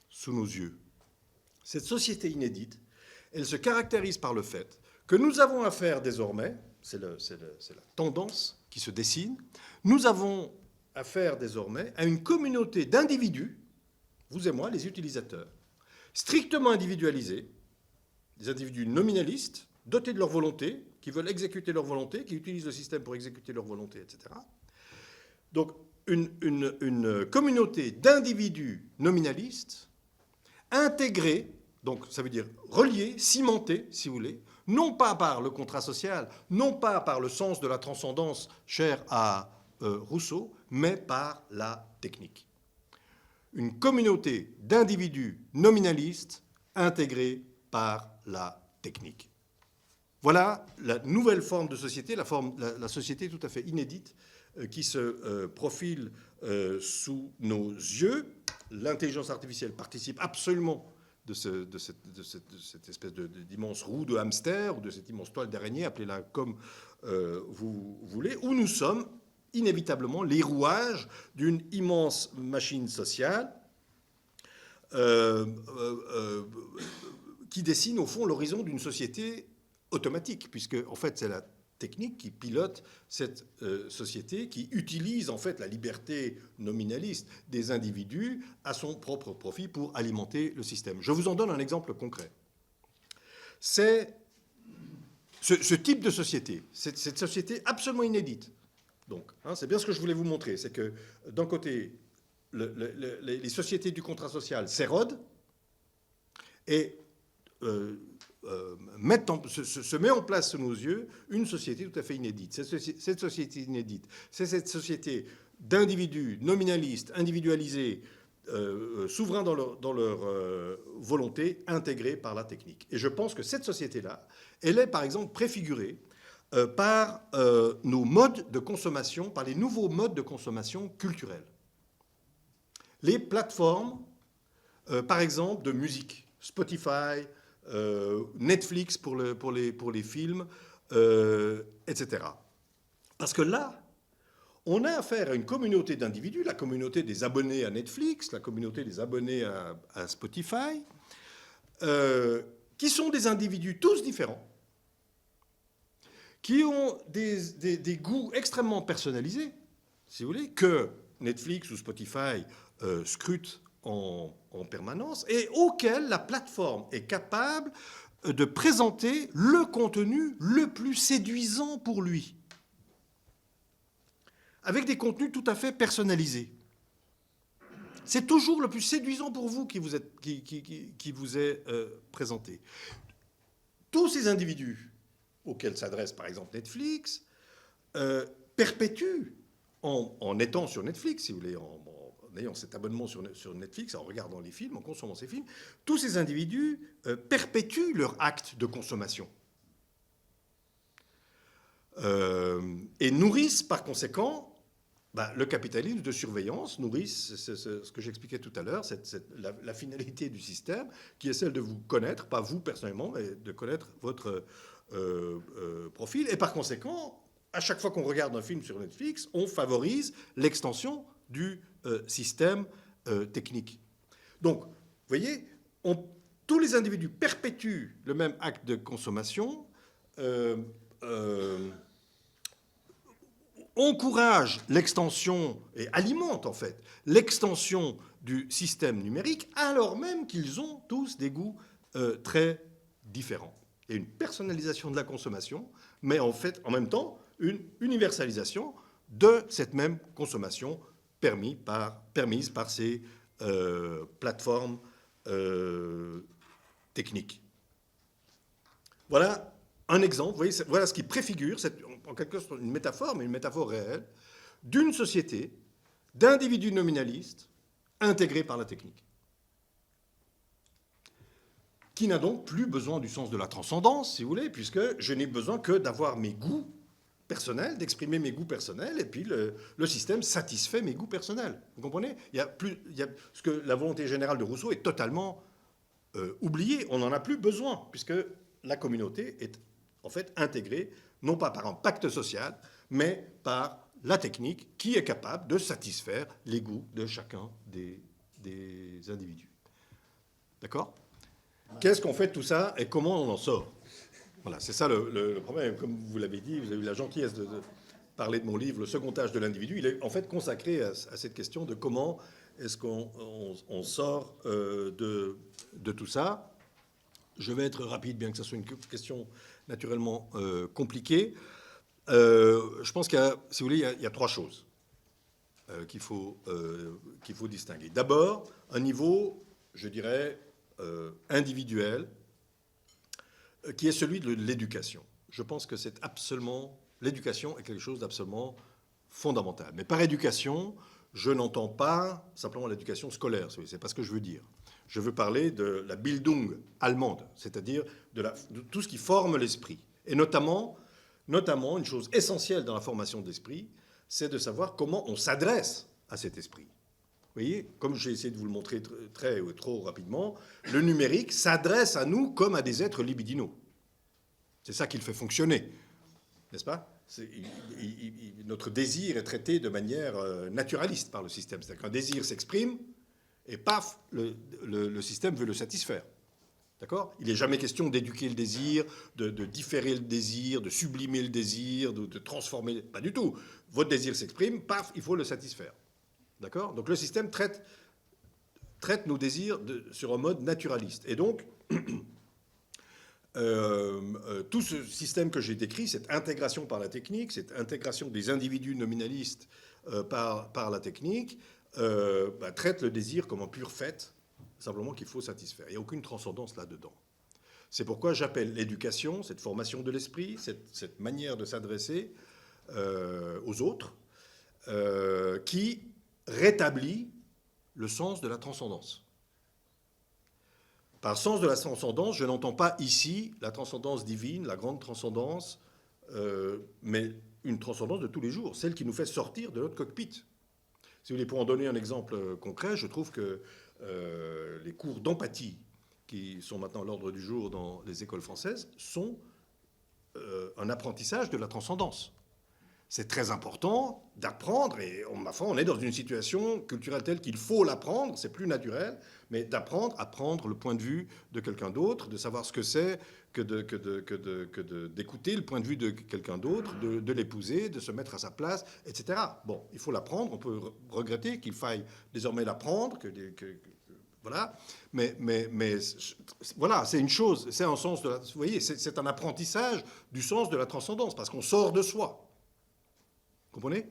sous nos yeux. Cette société inédite, elle se caractérise par le fait que nous avons affaire désormais, c'est la tendance qui se dessine, nous avons affaire désormais à une communauté d'individus, vous et moi, les utilisateurs, strictement individualisés, des individus nominalistes, dotés de leur volonté, qui veulent exécuter leur volonté, qui utilisent le système pour exécuter leur volonté, etc. Donc, une communauté d'individus nominalistes, intégrés, donc ça veut dire reliés, cimentés, si vous voulez, non pas par le contrat social, non pas par le sens de la transcendance cher à Rousseau, mais par la technique. Une communauté d'individus nominalistes intégrés par la technique. Voilà la nouvelle forme de société, la société tout à fait inédite qui se profile sous nos yeux. L'intelligence artificielle participe absolument de cette espèce d'immense roue de hamster ou de cette immense toile d'araignée, appelez-la comme vous voulez, où nous sommes inévitablement les rouages d'une immense machine sociale qui dessine au fond l'horizon d'une société automatique, puisque en fait c'est la technique qui pilote cette société, qui utilise en fait la liberté nominaliste des individus à son propre profit pour alimenter le système. Je vous en donne un exemple concret. C'est ce type de société, cette société absolument inédite. Donc, c'est bien ce que je voulais vous montrer, c'est que d'un côté, les sociétés du contrat social s'érodent et se met en place sous nos yeux une société tout à fait inédite. Cette société inédite, c'est cette société d'individus nominalistes, individualisés, souverains dans leur volonté, intégrés par la technique. Et je pense que cette société-là, elle est par exemple préfigurée par nos modes de consommation, par les nouveaux modes de consommation culturels. Les plateformes, par exemple, de musique, Spotify, Netflix pour les films, etc. Parce que là, on a affaire à une communauté d'individus, la communauté des abonnés à Netflix, la communauté des abonnés à Spotify, qui sont des individus tous différents, qui ont des goûts extrêmement personnalisés, si vous voulez, que Netflix ou Spotify scrutent en permanence, et auxquels la plateforme est capable de présenter le contenu le plus séduisant pour lui, avec des contenus tout à fait personnalisés. C'est toujours le plus séduisant pour vous qui vous est présenté. Tous ces individus auxquels s'adresse par exemple Netflix perpétuent, en étant sur Netflix, si vous voulez, en ayant cet abonnement sur Netflix, en regardant les films, en consommant ces films, tous ces individus perpétuent leur acte de consommation. Et nourrissent par conséquent le capitalisme de surveillance, nourrissent ce que j'expliquais tout à l'heure, la finalité du système, qui est celle de vous connaître, pas vous personnellement, mais de connaître votre profil. Et par conséquent, à chaque fois qu'on regarde un film sur Netflix, on favorise l'extension du système technique. Donc, vous voyez, tous les individus perpétuent le même acte de consommation, encouragent l'extension et alimentent en fait l'extension du système numérique, alors même qu'ils ont tous des goûts très différents. Et une personnalisation de la consommation, mais en fait, en même temps, une universalisation de cette même consommation permise par ces plateformes techniques. Voilà un exemple, vous voyez, voilà ce qui préfigure, c'est en quelque sorte une métaphore, mais une métaphore réelle, d'une société d'individus nominalistes intégrés par la technique, qui n'a donc plus besoin du sens de la transcendance, si vous voulez, puisque je n'ai besoin que d'avoir mes goûts personnels, d'exprimer mes goûts personnels, et puis le système satisfait mes goûts personnels. Vous comprenez ? Ce que la volonté générale de Rousseau est totalement oubliée. On n'en a plus besoin, puisque la communauté est en fait intégrée, non pas par un pacte social, mais par la technique qui est capable de satisfaire les goûts de chacun des individus. D'accord ? Qu'est-ce qu'on fait de tout ça et comment on en sort ? Voilà, c'est ça le problème. Comme vous l'avez dit, vous avez eu la gentillesse de parler de mon livre, Le second âge de l'individu. Il est en fait consacré à cette question de comment est-ce qu'on sort de tout ça. Je vais être rapide, bien que ce soit une question naturellement compliquée. Je pense qu'il y a, si vous voulez, il y a trois choses qu'il faut distinguer. D'abord, un niveau, je dirais, individuel, qui est celui de l'éducation. Je pense que l'éducation est quelque chose d'absolument fondamental. Mais par éducation, je n'entends pas simplement l'éducation scolaire, c'est pas ce que je veux dire. Je veux parler de la Bildung allemande, c'est-à-dire de tout ce qui forme l'esprit. Et notamment, une chose essentielle dans la formation de l'esprit, c'est de savoir comment on s'adresse à cet esprit. Vous voyez, comme j'ai essayé de vous le montrer trop rapidement, le numérique s'adresse à nous comme à des êtres libidinaux. C'est ça qui le fait fonctionner, n'est-ce pas ? Notre désir est traité de manière naturaliste par le système. C'est-à-dire qu'un désir s'exprime et paf, le système veut le satisfaire. D'accord ? Il n'est jamais question d'éduquer le désir, de différer le désir, de sublimer le désir, de transformer. Pas du tout. Votre désir s'exprime, paf, il faut le satisfaire. D'accord ? Donc le système traite nos désirs sur un mode naturaliste. Et donc, tout ce système que j'ai décrit, cette intégration par la technique, cette intégration des individus nominalistes par la technique, traite le désir comme un pur fait, simplement qu'il faut satisfaire. Il n'y a aucune transcendance là-dedans. C'est pourquoi j'appelle l'éducation, cette formation de l'esprit, cette manière de s'adresser aux autres, qui rétablit le sens de la transcendance. Par sens de la transcendance, je n'entends pas ici la transcendance divine, la grande transcendance, mais une transcendance de tous les jours, celle qui nous fait sortir de notre cockpit. Si vous voulez, pour en donner un exemple concret, je trouve que les cours d'empathie qui sont maintenant à l'ordre du jour dans les écoles françaises sont un apprentissage de la transcendance. C'est très important d'apprendre, et ma foi, on est dans une situation culturelle telle qu'il faut l'apprendre, c'est plus naturel, mais d'apprendre à prendre le point de vue de quelqu'un d'autre, de savoir ce que c'est que d'écouter le point de vue de quelqu'un d'autre, de l'épouser, de se mettre à sa place, etc. Bon, il faut l'apprendre, on peut regretter qu'il faille désormais l'apprendre, voilà, mais voilà, c'est une chose, c'est un sens de la, vous voyez, c'est un apprentissage du sens de la transcendance, parce qu'on sort de soi. Vous comprenez?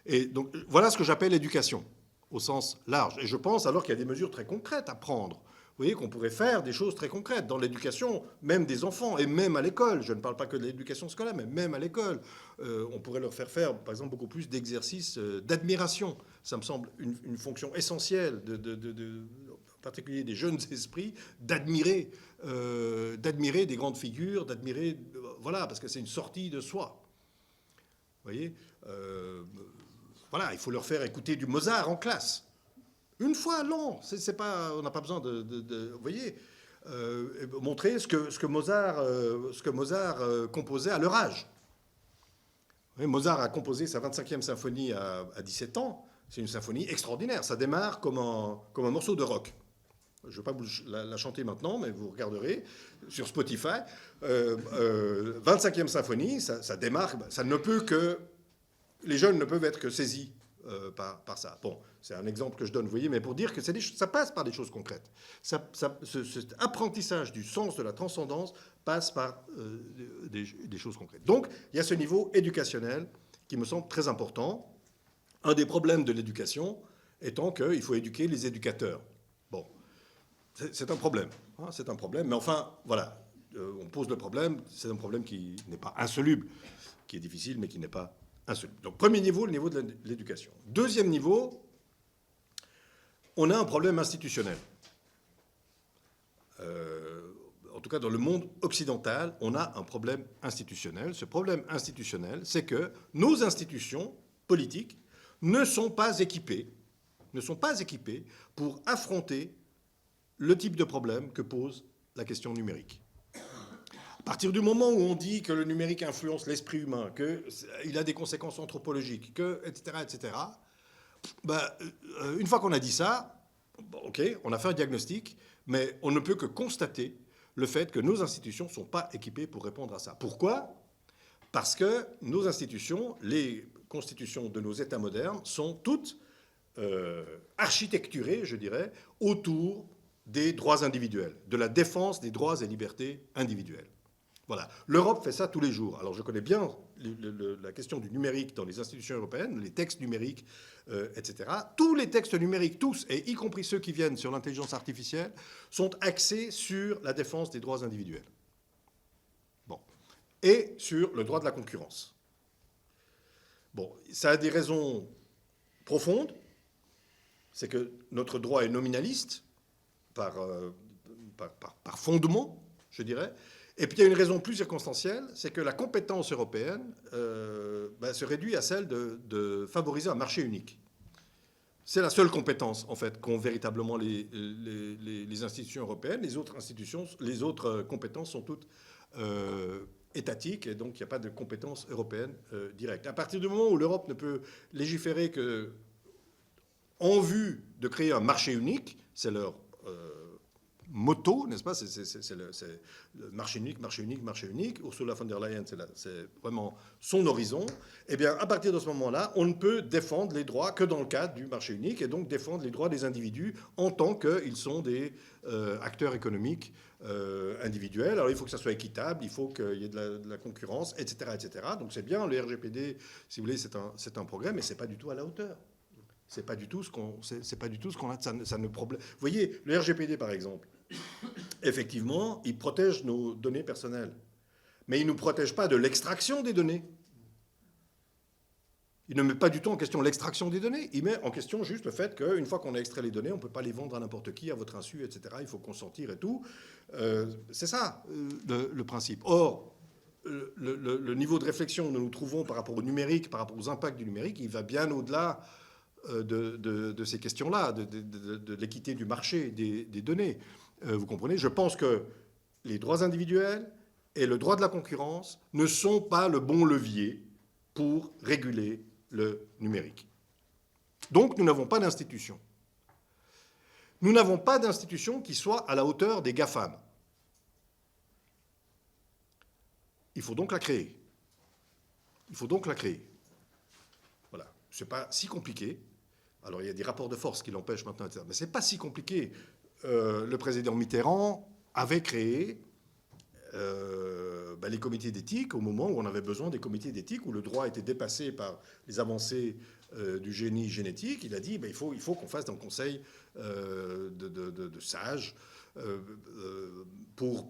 Et donc, voilà ce que j'appelle l'éducation, au sens large. Et je pense alors qu'il y a des mesures très concrètes à prendre. Vous voyez qu'on pourrait faire des choses très concrètes dans l'éducation, même des enfants, et même à l'école. Je ne parle pas que de l'éducation scolaire, mais même à l'école. On pourrait leur faire, par exemple, beaucoup plus d'exercices d'admiration. Ça me semble une fonction essentielle, en particulier des jeunes esprits, d'admirer des grandes figures, d'admirer... voilà, parce que c'est une sortie de soi. Vous voyez, voilà, il faut leur faire écouter du Mozart en classe. Une fois l'an, c'est pas, on n'a pas besoin vous voyez, montrer ce que Mozart composait à leur âge. Vous voyez, Mozart a composé sa 25e symphonie à 17 ans. C'est une symphonie extraordinaire. Ça démarre comme un morceau de rock. Je ne vais pas vous la chanter maintenant, mais vous regarderez sur Spotify. 25e symphonie, ça démarre. Ça ne peut que... Les jeunes ne peuvent être que saisis par ça. Bon, c'est un exemple que je donne, vous voyez, mais pour dire que ça passe par des choses concrètes. Cet apprentissage du sens de la transcendance passe par des choses concrètes. Donc, il y a ce niveau éducationnel qui me semble très important. Un des problèmes de l'éducation étant qu'il faut éduquer les éducateurs. Bon, c'est un problème. Hein, c'est un problème. Mais enfin, voilà, on pose le problème. C'est un problème qui n'est pas insoluble, qui est difficile, mais qui n'est pas insoluble. Donc, premier niveau, le niveau de l'éducation. Deuxième niveau, on a un problème institutionnel. En tout cas, dans le monde occidental, on a un problème institutionnel. Ce problème institutionnel, c'est que nos institutions politiques ne sont pas équipées pour affronter le type de problème que pose la question numérique. À partir du moment où on dit que le numérique influence l'esprit humain, qu'il a des conséquences anthropologiques, etc., une fois qu'on a dit ça, ok, on a fait un diagnostic, mais on ne peut que constater le fait que nos institutions ne sont pas équipées pour répondre à ça. Pourquoi ? Parce que nos institutions, les constitutions de nos États modernes, sont toutes architecturées, je dirais, autour des droits individuels, de la défense des droits et libertés individuelles. Voilà. L'Europe fait ça tous les jours. Alors je connais bien la question du numérique dans les institutions européennes, les textes numériques, etc. Tous les textes numériques, tous, et y compris ceux qui viennent sur l'intelligence artificielle, sont axés sur la défense des droits individuels. Bon. Et sur le droit de la concurrence. Bon, ça a des raisons profondes. C'est que notre droit est nominaliste, par fondement, je dirais. Et puis il y a une raison plus circonstancielle, c'est que la compétence européenne se réduit à celle de favoriser un marché unique. C'est la seule compétence, en fait, qu'ont véritablement les institutions européennes. Les autres compétences sont toutes étatiques, et donc il n'y a pas de compétence européenne directe. À partir du moment où l'Europe ne peut légiférer qu'en vue de créer un marché unique, c'est leur motto, n'est-ce pas? C'est le marché unique, marché unique, marché unique. Ursula von der Leyen, c'est vraiment son horizon. Eh bien, à partir de ce moment-là, on ne peut défendre les droits que dans le cadre du marché unique, et donc défendre les droits des individus en tant qu'ils sont des acteurs économiques individuels. Alors, il faut que ça soit équitable, il faut qu'il y ait de la concurrence, etc., etc. Donc, c'est bien, le RGPD, si vous voulez, c'est un progrès, mais c'est pas du tout à la hauteur. C'est pas du tout ce qu'on a. Ça ne problème. Vous voyez, le RGPD, par exemple, effectivement, il protège nos données personnelles. Mais il ne nous protège pas de l'extraction des données. Il ne met pas du tout en question l'extraction des données. Il met en question juste le fait qu'une fois qu'on a extrait les données, on ne peut pas les vendre à n'importe qui, à votre insu, etc. Il faut consentir et tout. C'est ça, le principe. Or, le niveau de réflexion que nous trouvons par rapport au numérique, par rapport aux impacts du numérique, il va bien au-delà de ces questions-là, de l'équité du marché des données. Vous comprenez? Je pense que les droits individuels et le droit de la concurrence ne sont pas le bon levier pour réguler le numérique. Donc nous n'avons pas d'institution. Nous n'avons pas d'institution qui soit à la hauteur des GAFAM. Il faut donc la créer. Il faut donc la créer. Voilà. Ce n'est pas si compliqué. Alors il y a des rapports de force qui l'empêchent maintenant, etc. Mais ce n'est pas si compliqué. Le président Mitterrand avait créé les comités d'éthique au moment où on avait besoin des comités d'éthique, où le droit était dépassé par les avancées du génie génétique. Il a dit il faut qu'on fasse un conseil de sages pour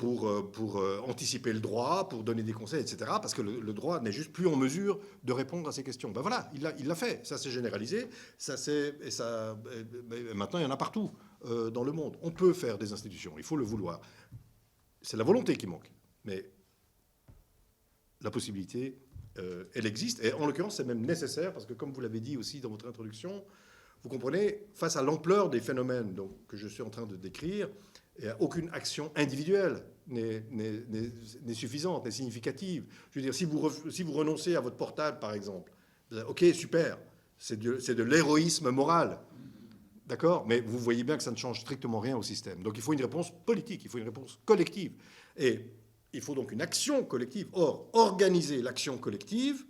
anticiper le droit, pour donner des conseils, etc. Parce que le droit n'est juste plus en mesure de répondre à ces questions. Ben voilà, il l'a fait. Ça s'est généralisé. Maintenant, il y en a partout dans le monde. On peut faire des institutions. Il faut le vouloir. C'est la volonté qui manque. Mais la possibilité, elle existe. Et en l'occurrence, c'est même nécessaire, parce que comme vous l'avez dit aussi dans votre introduction, vous comprenez, face à l'ampleur des phénomènes que je suis en train de décrire, aucune action individuelle n'est suffisante, n'est significative. Je veux dire, si vous renoncez à votre portable, par exemple, ok, super, c'est de l'héroïsme moral. D'accord ? Mais vous voyez bien que ça ne change strictement rien au système. Donc il faut une réponse politique, il faut une réponse collective. Et il faut donc une action collective. Or, organiser l'action collective,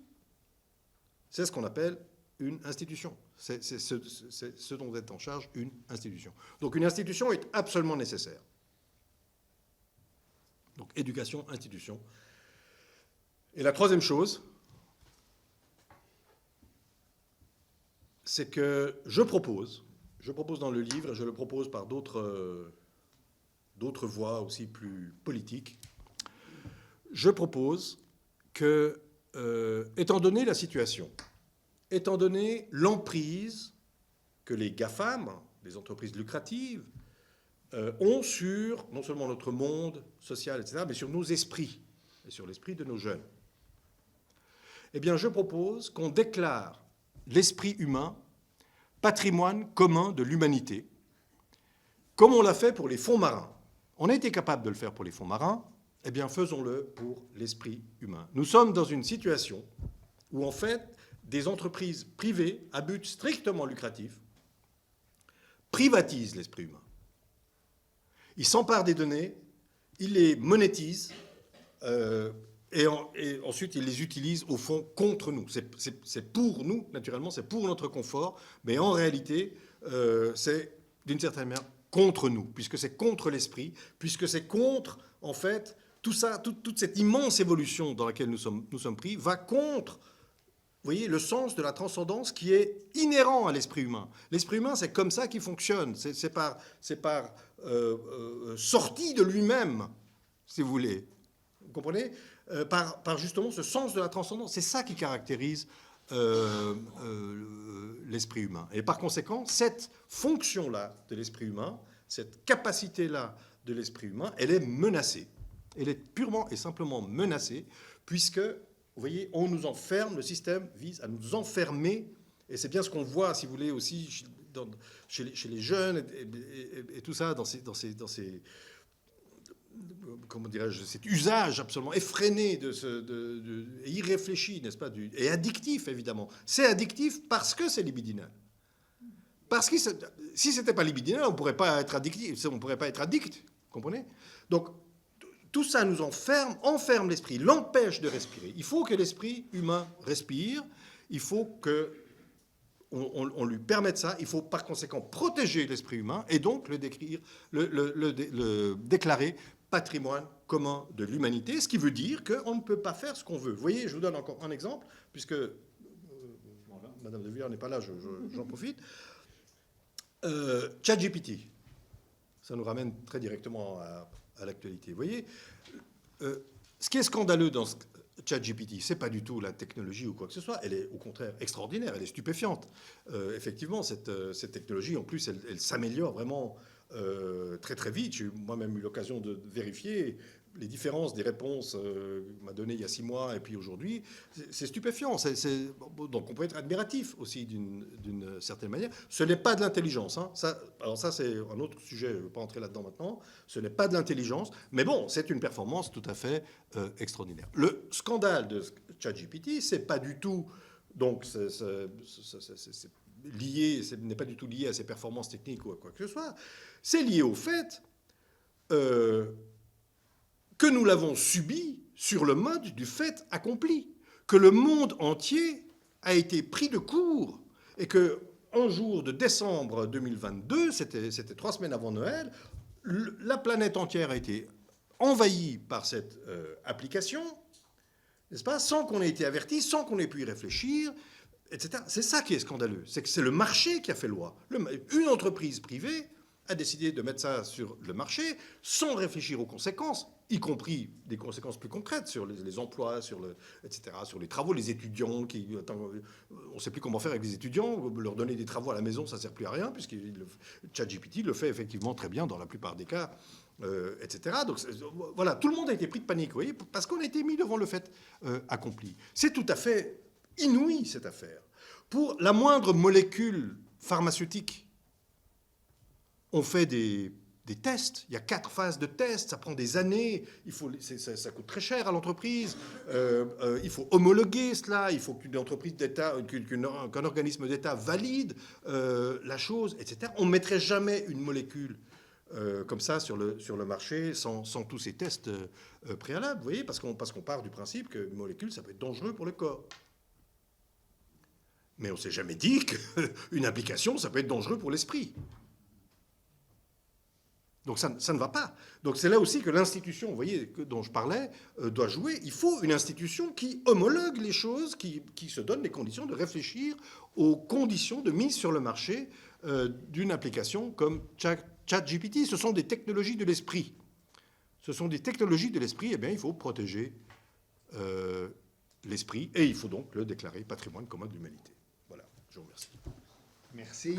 c'est ce qu'on appelle une institution. C'est ce dont est en charge une institution. Donc une institution est absolument nécessaire. Donc éducation, institution. Et la troisième chose, c'est que je propose dans le livre, et je le propose par d'autres voies aussi plus politiques, je propose que, étant donné la situation, étant donné l'emprise que les GAFAM, les entreprises lucratives, ont sur non seulement notre monde social, etc., mais sur nos esprits, et sur l'esprit de nos jeunes, eh bien, je propose qu'on déclare l'esprit humain patrimoine commun de l'humanité, comme on l'a fait pour les fonds marins. On a été capable de le faire pour les fonds marins, eh bien faisons-le pour l'esprit humain. Nous sommes dans une situation où en fait des entreprises privées à but strictement lucratif privatisent l'esprit humain. Ils s'emparent des données, ils les monétisent et ensuite ils les utilisent au fond contre nous. C'est pour nous, naturellement, c'est pour notre confort, mais en réalité, c'est d'une certaine manière contre nous, puisque c'est contre l'esprit, puisque c'est contre, en fait, tout ça, toute cette immense évolution dans laquelle nous sommes pris, va contre, vous voyez, le sens de la transcendance qui est inhérent à l'esprit humain. L'esprit humain, c'est comme ça qu'il fonctionne, c'est par sortie de lui-même, si vous voulez. Vous comprenez ? Par justement ce sens de la transcendance. C'est ça qui caractérise l'esprit humain. Et par conséquent, cette fonction-là de l'esprit humain, cette capacité-là de l'esprit humain, elle est menacée. Elle est purement et simplement menacée, puisque, vous voyez, on nous enferme, le système vise à nous enfermer, et c'est bien ce qu'on voit, si vous voulez, aussi chez les jeunes et tout ça, dans ces comment dirais-je, cet usage absolument effréné et irréfléchi, n'est-ce pas, et addictif, évidemment. C'est addictif parce que c'est libidinal. Parce que si ce n'était pas libidinal, on ne pourrait pas être addictif, on ne pourrait pas être addict, vous comprenez ? Donc, tout ça nous enferme l'esprit, l'empêche de respirer. Il faut que l'esprit humain respire, il faut qu'on lui permette ça, il faut par conséquent protéger l'esprit humain et donc le déclarer patrimoine commun de l'humanité, ce qui veut dire qu'on ne peut pas faire ce qu'on veut. Vous voyez, je vous donne encore un exemple, puisque Madame de Villers n'est pas là, j'en profite. ChatGPT, ça nous ramène très directement à l'actualité. Vous voyez, ce qui est scandaleux dans ChatGPT, ce n'est pas du tout la technologie ou quoi que ce soit, elle est au contraire extraordinaire, elle est stupéfiante. Effectivement, cette technologie, en plus, elle s'améliore vraiment très très vite. J'ai moi-même eu l'occasion de vérifier les différences des réponses m'a donné il y a 6 mois et puis aujourd'hui. C'est stupéfiant. Donc on peut être admiratif aussi d'une certaine manière. Ce n'est pas de l'intelligence. Hein. Alors ça, c'est un autre sujet. Je ne vais pas entrer là-dedans maintenant. Ce n'est pas de l'intelligence. Mais bon, c'est une performance tout à fait extraordinaire. Le scandale de ChatGPT, c'est pas du tout... Donc, lié, ce n'est pas du tout lié à ses performances techniques ou à quoi que ce soit. C'est lié au fait que nous l'avons subi sur le mode du fait accompli, que le monde entier a été pris de court et que un jour de décembre 2022, c'était 3 semaines avant Noël, la planète entière a été envahie par cette application, n'est-ce pas, sans qu'on ait été averti, sans qu'on ait pu y réfléchir, etc. C'est ça qui est scandaleux, c'est que c'est le marché qui a fait loi. Une entreprise privée a décidé de mettre ça sur le marché sans réfléchir aux conséquences, y compris des conséquences plus concrètes sur les emplois, etc., sur les travaux, les étudiants. On ne sait plus comment faire avec les étudiants. Leur donner des travaux à la maison, ça ne sert plus à rien, puisque ChatGPT le fait effectivement très bien dans la plupart des cas, etc. Donc voilà, tout le monde a été pris de panique, vous voyez, parce qu'on a été mis devant le fait accompli. C'est tout à fait inouï, cette affaire. Pour la moindre molécule pharmaceutique, on fait des tests. Il y a 4 phases de tests. Ça prend des années. Ça coûte très cher à l'entreprise. Il faut homologuer cela. Il faut qu'une entreprise d'État, qu'un organisme d'État valide la chose, etc. On ne mettrait jamais une molécule comme ça sur le marché sans tous ces tests préalables. Vous voyez, parce qu'on part du principe qu'une molécule, ça peut être dangereux pour le corps. Mais on ne s'est jamais dit qu'une application, ça peut être dangereux pour l'esprit. Donc ça ne va pas. Donc c'est là aussi que l'institution, vous voyez, dont je parlais, doit jouer. Il faut une institution qui homologue les choses, qui se donne les conditions de réfléchir aux conditions de mise sur le marché d'une application comme ChatGPT. Ce sont des technologies de l'esprit. Ce sont des technologies de l'esprit, et bien il faut protéger l'esprit, et il faut donc le déclarer patrimoine commun de l'humanité. Voilà, je vous remercie. Merci.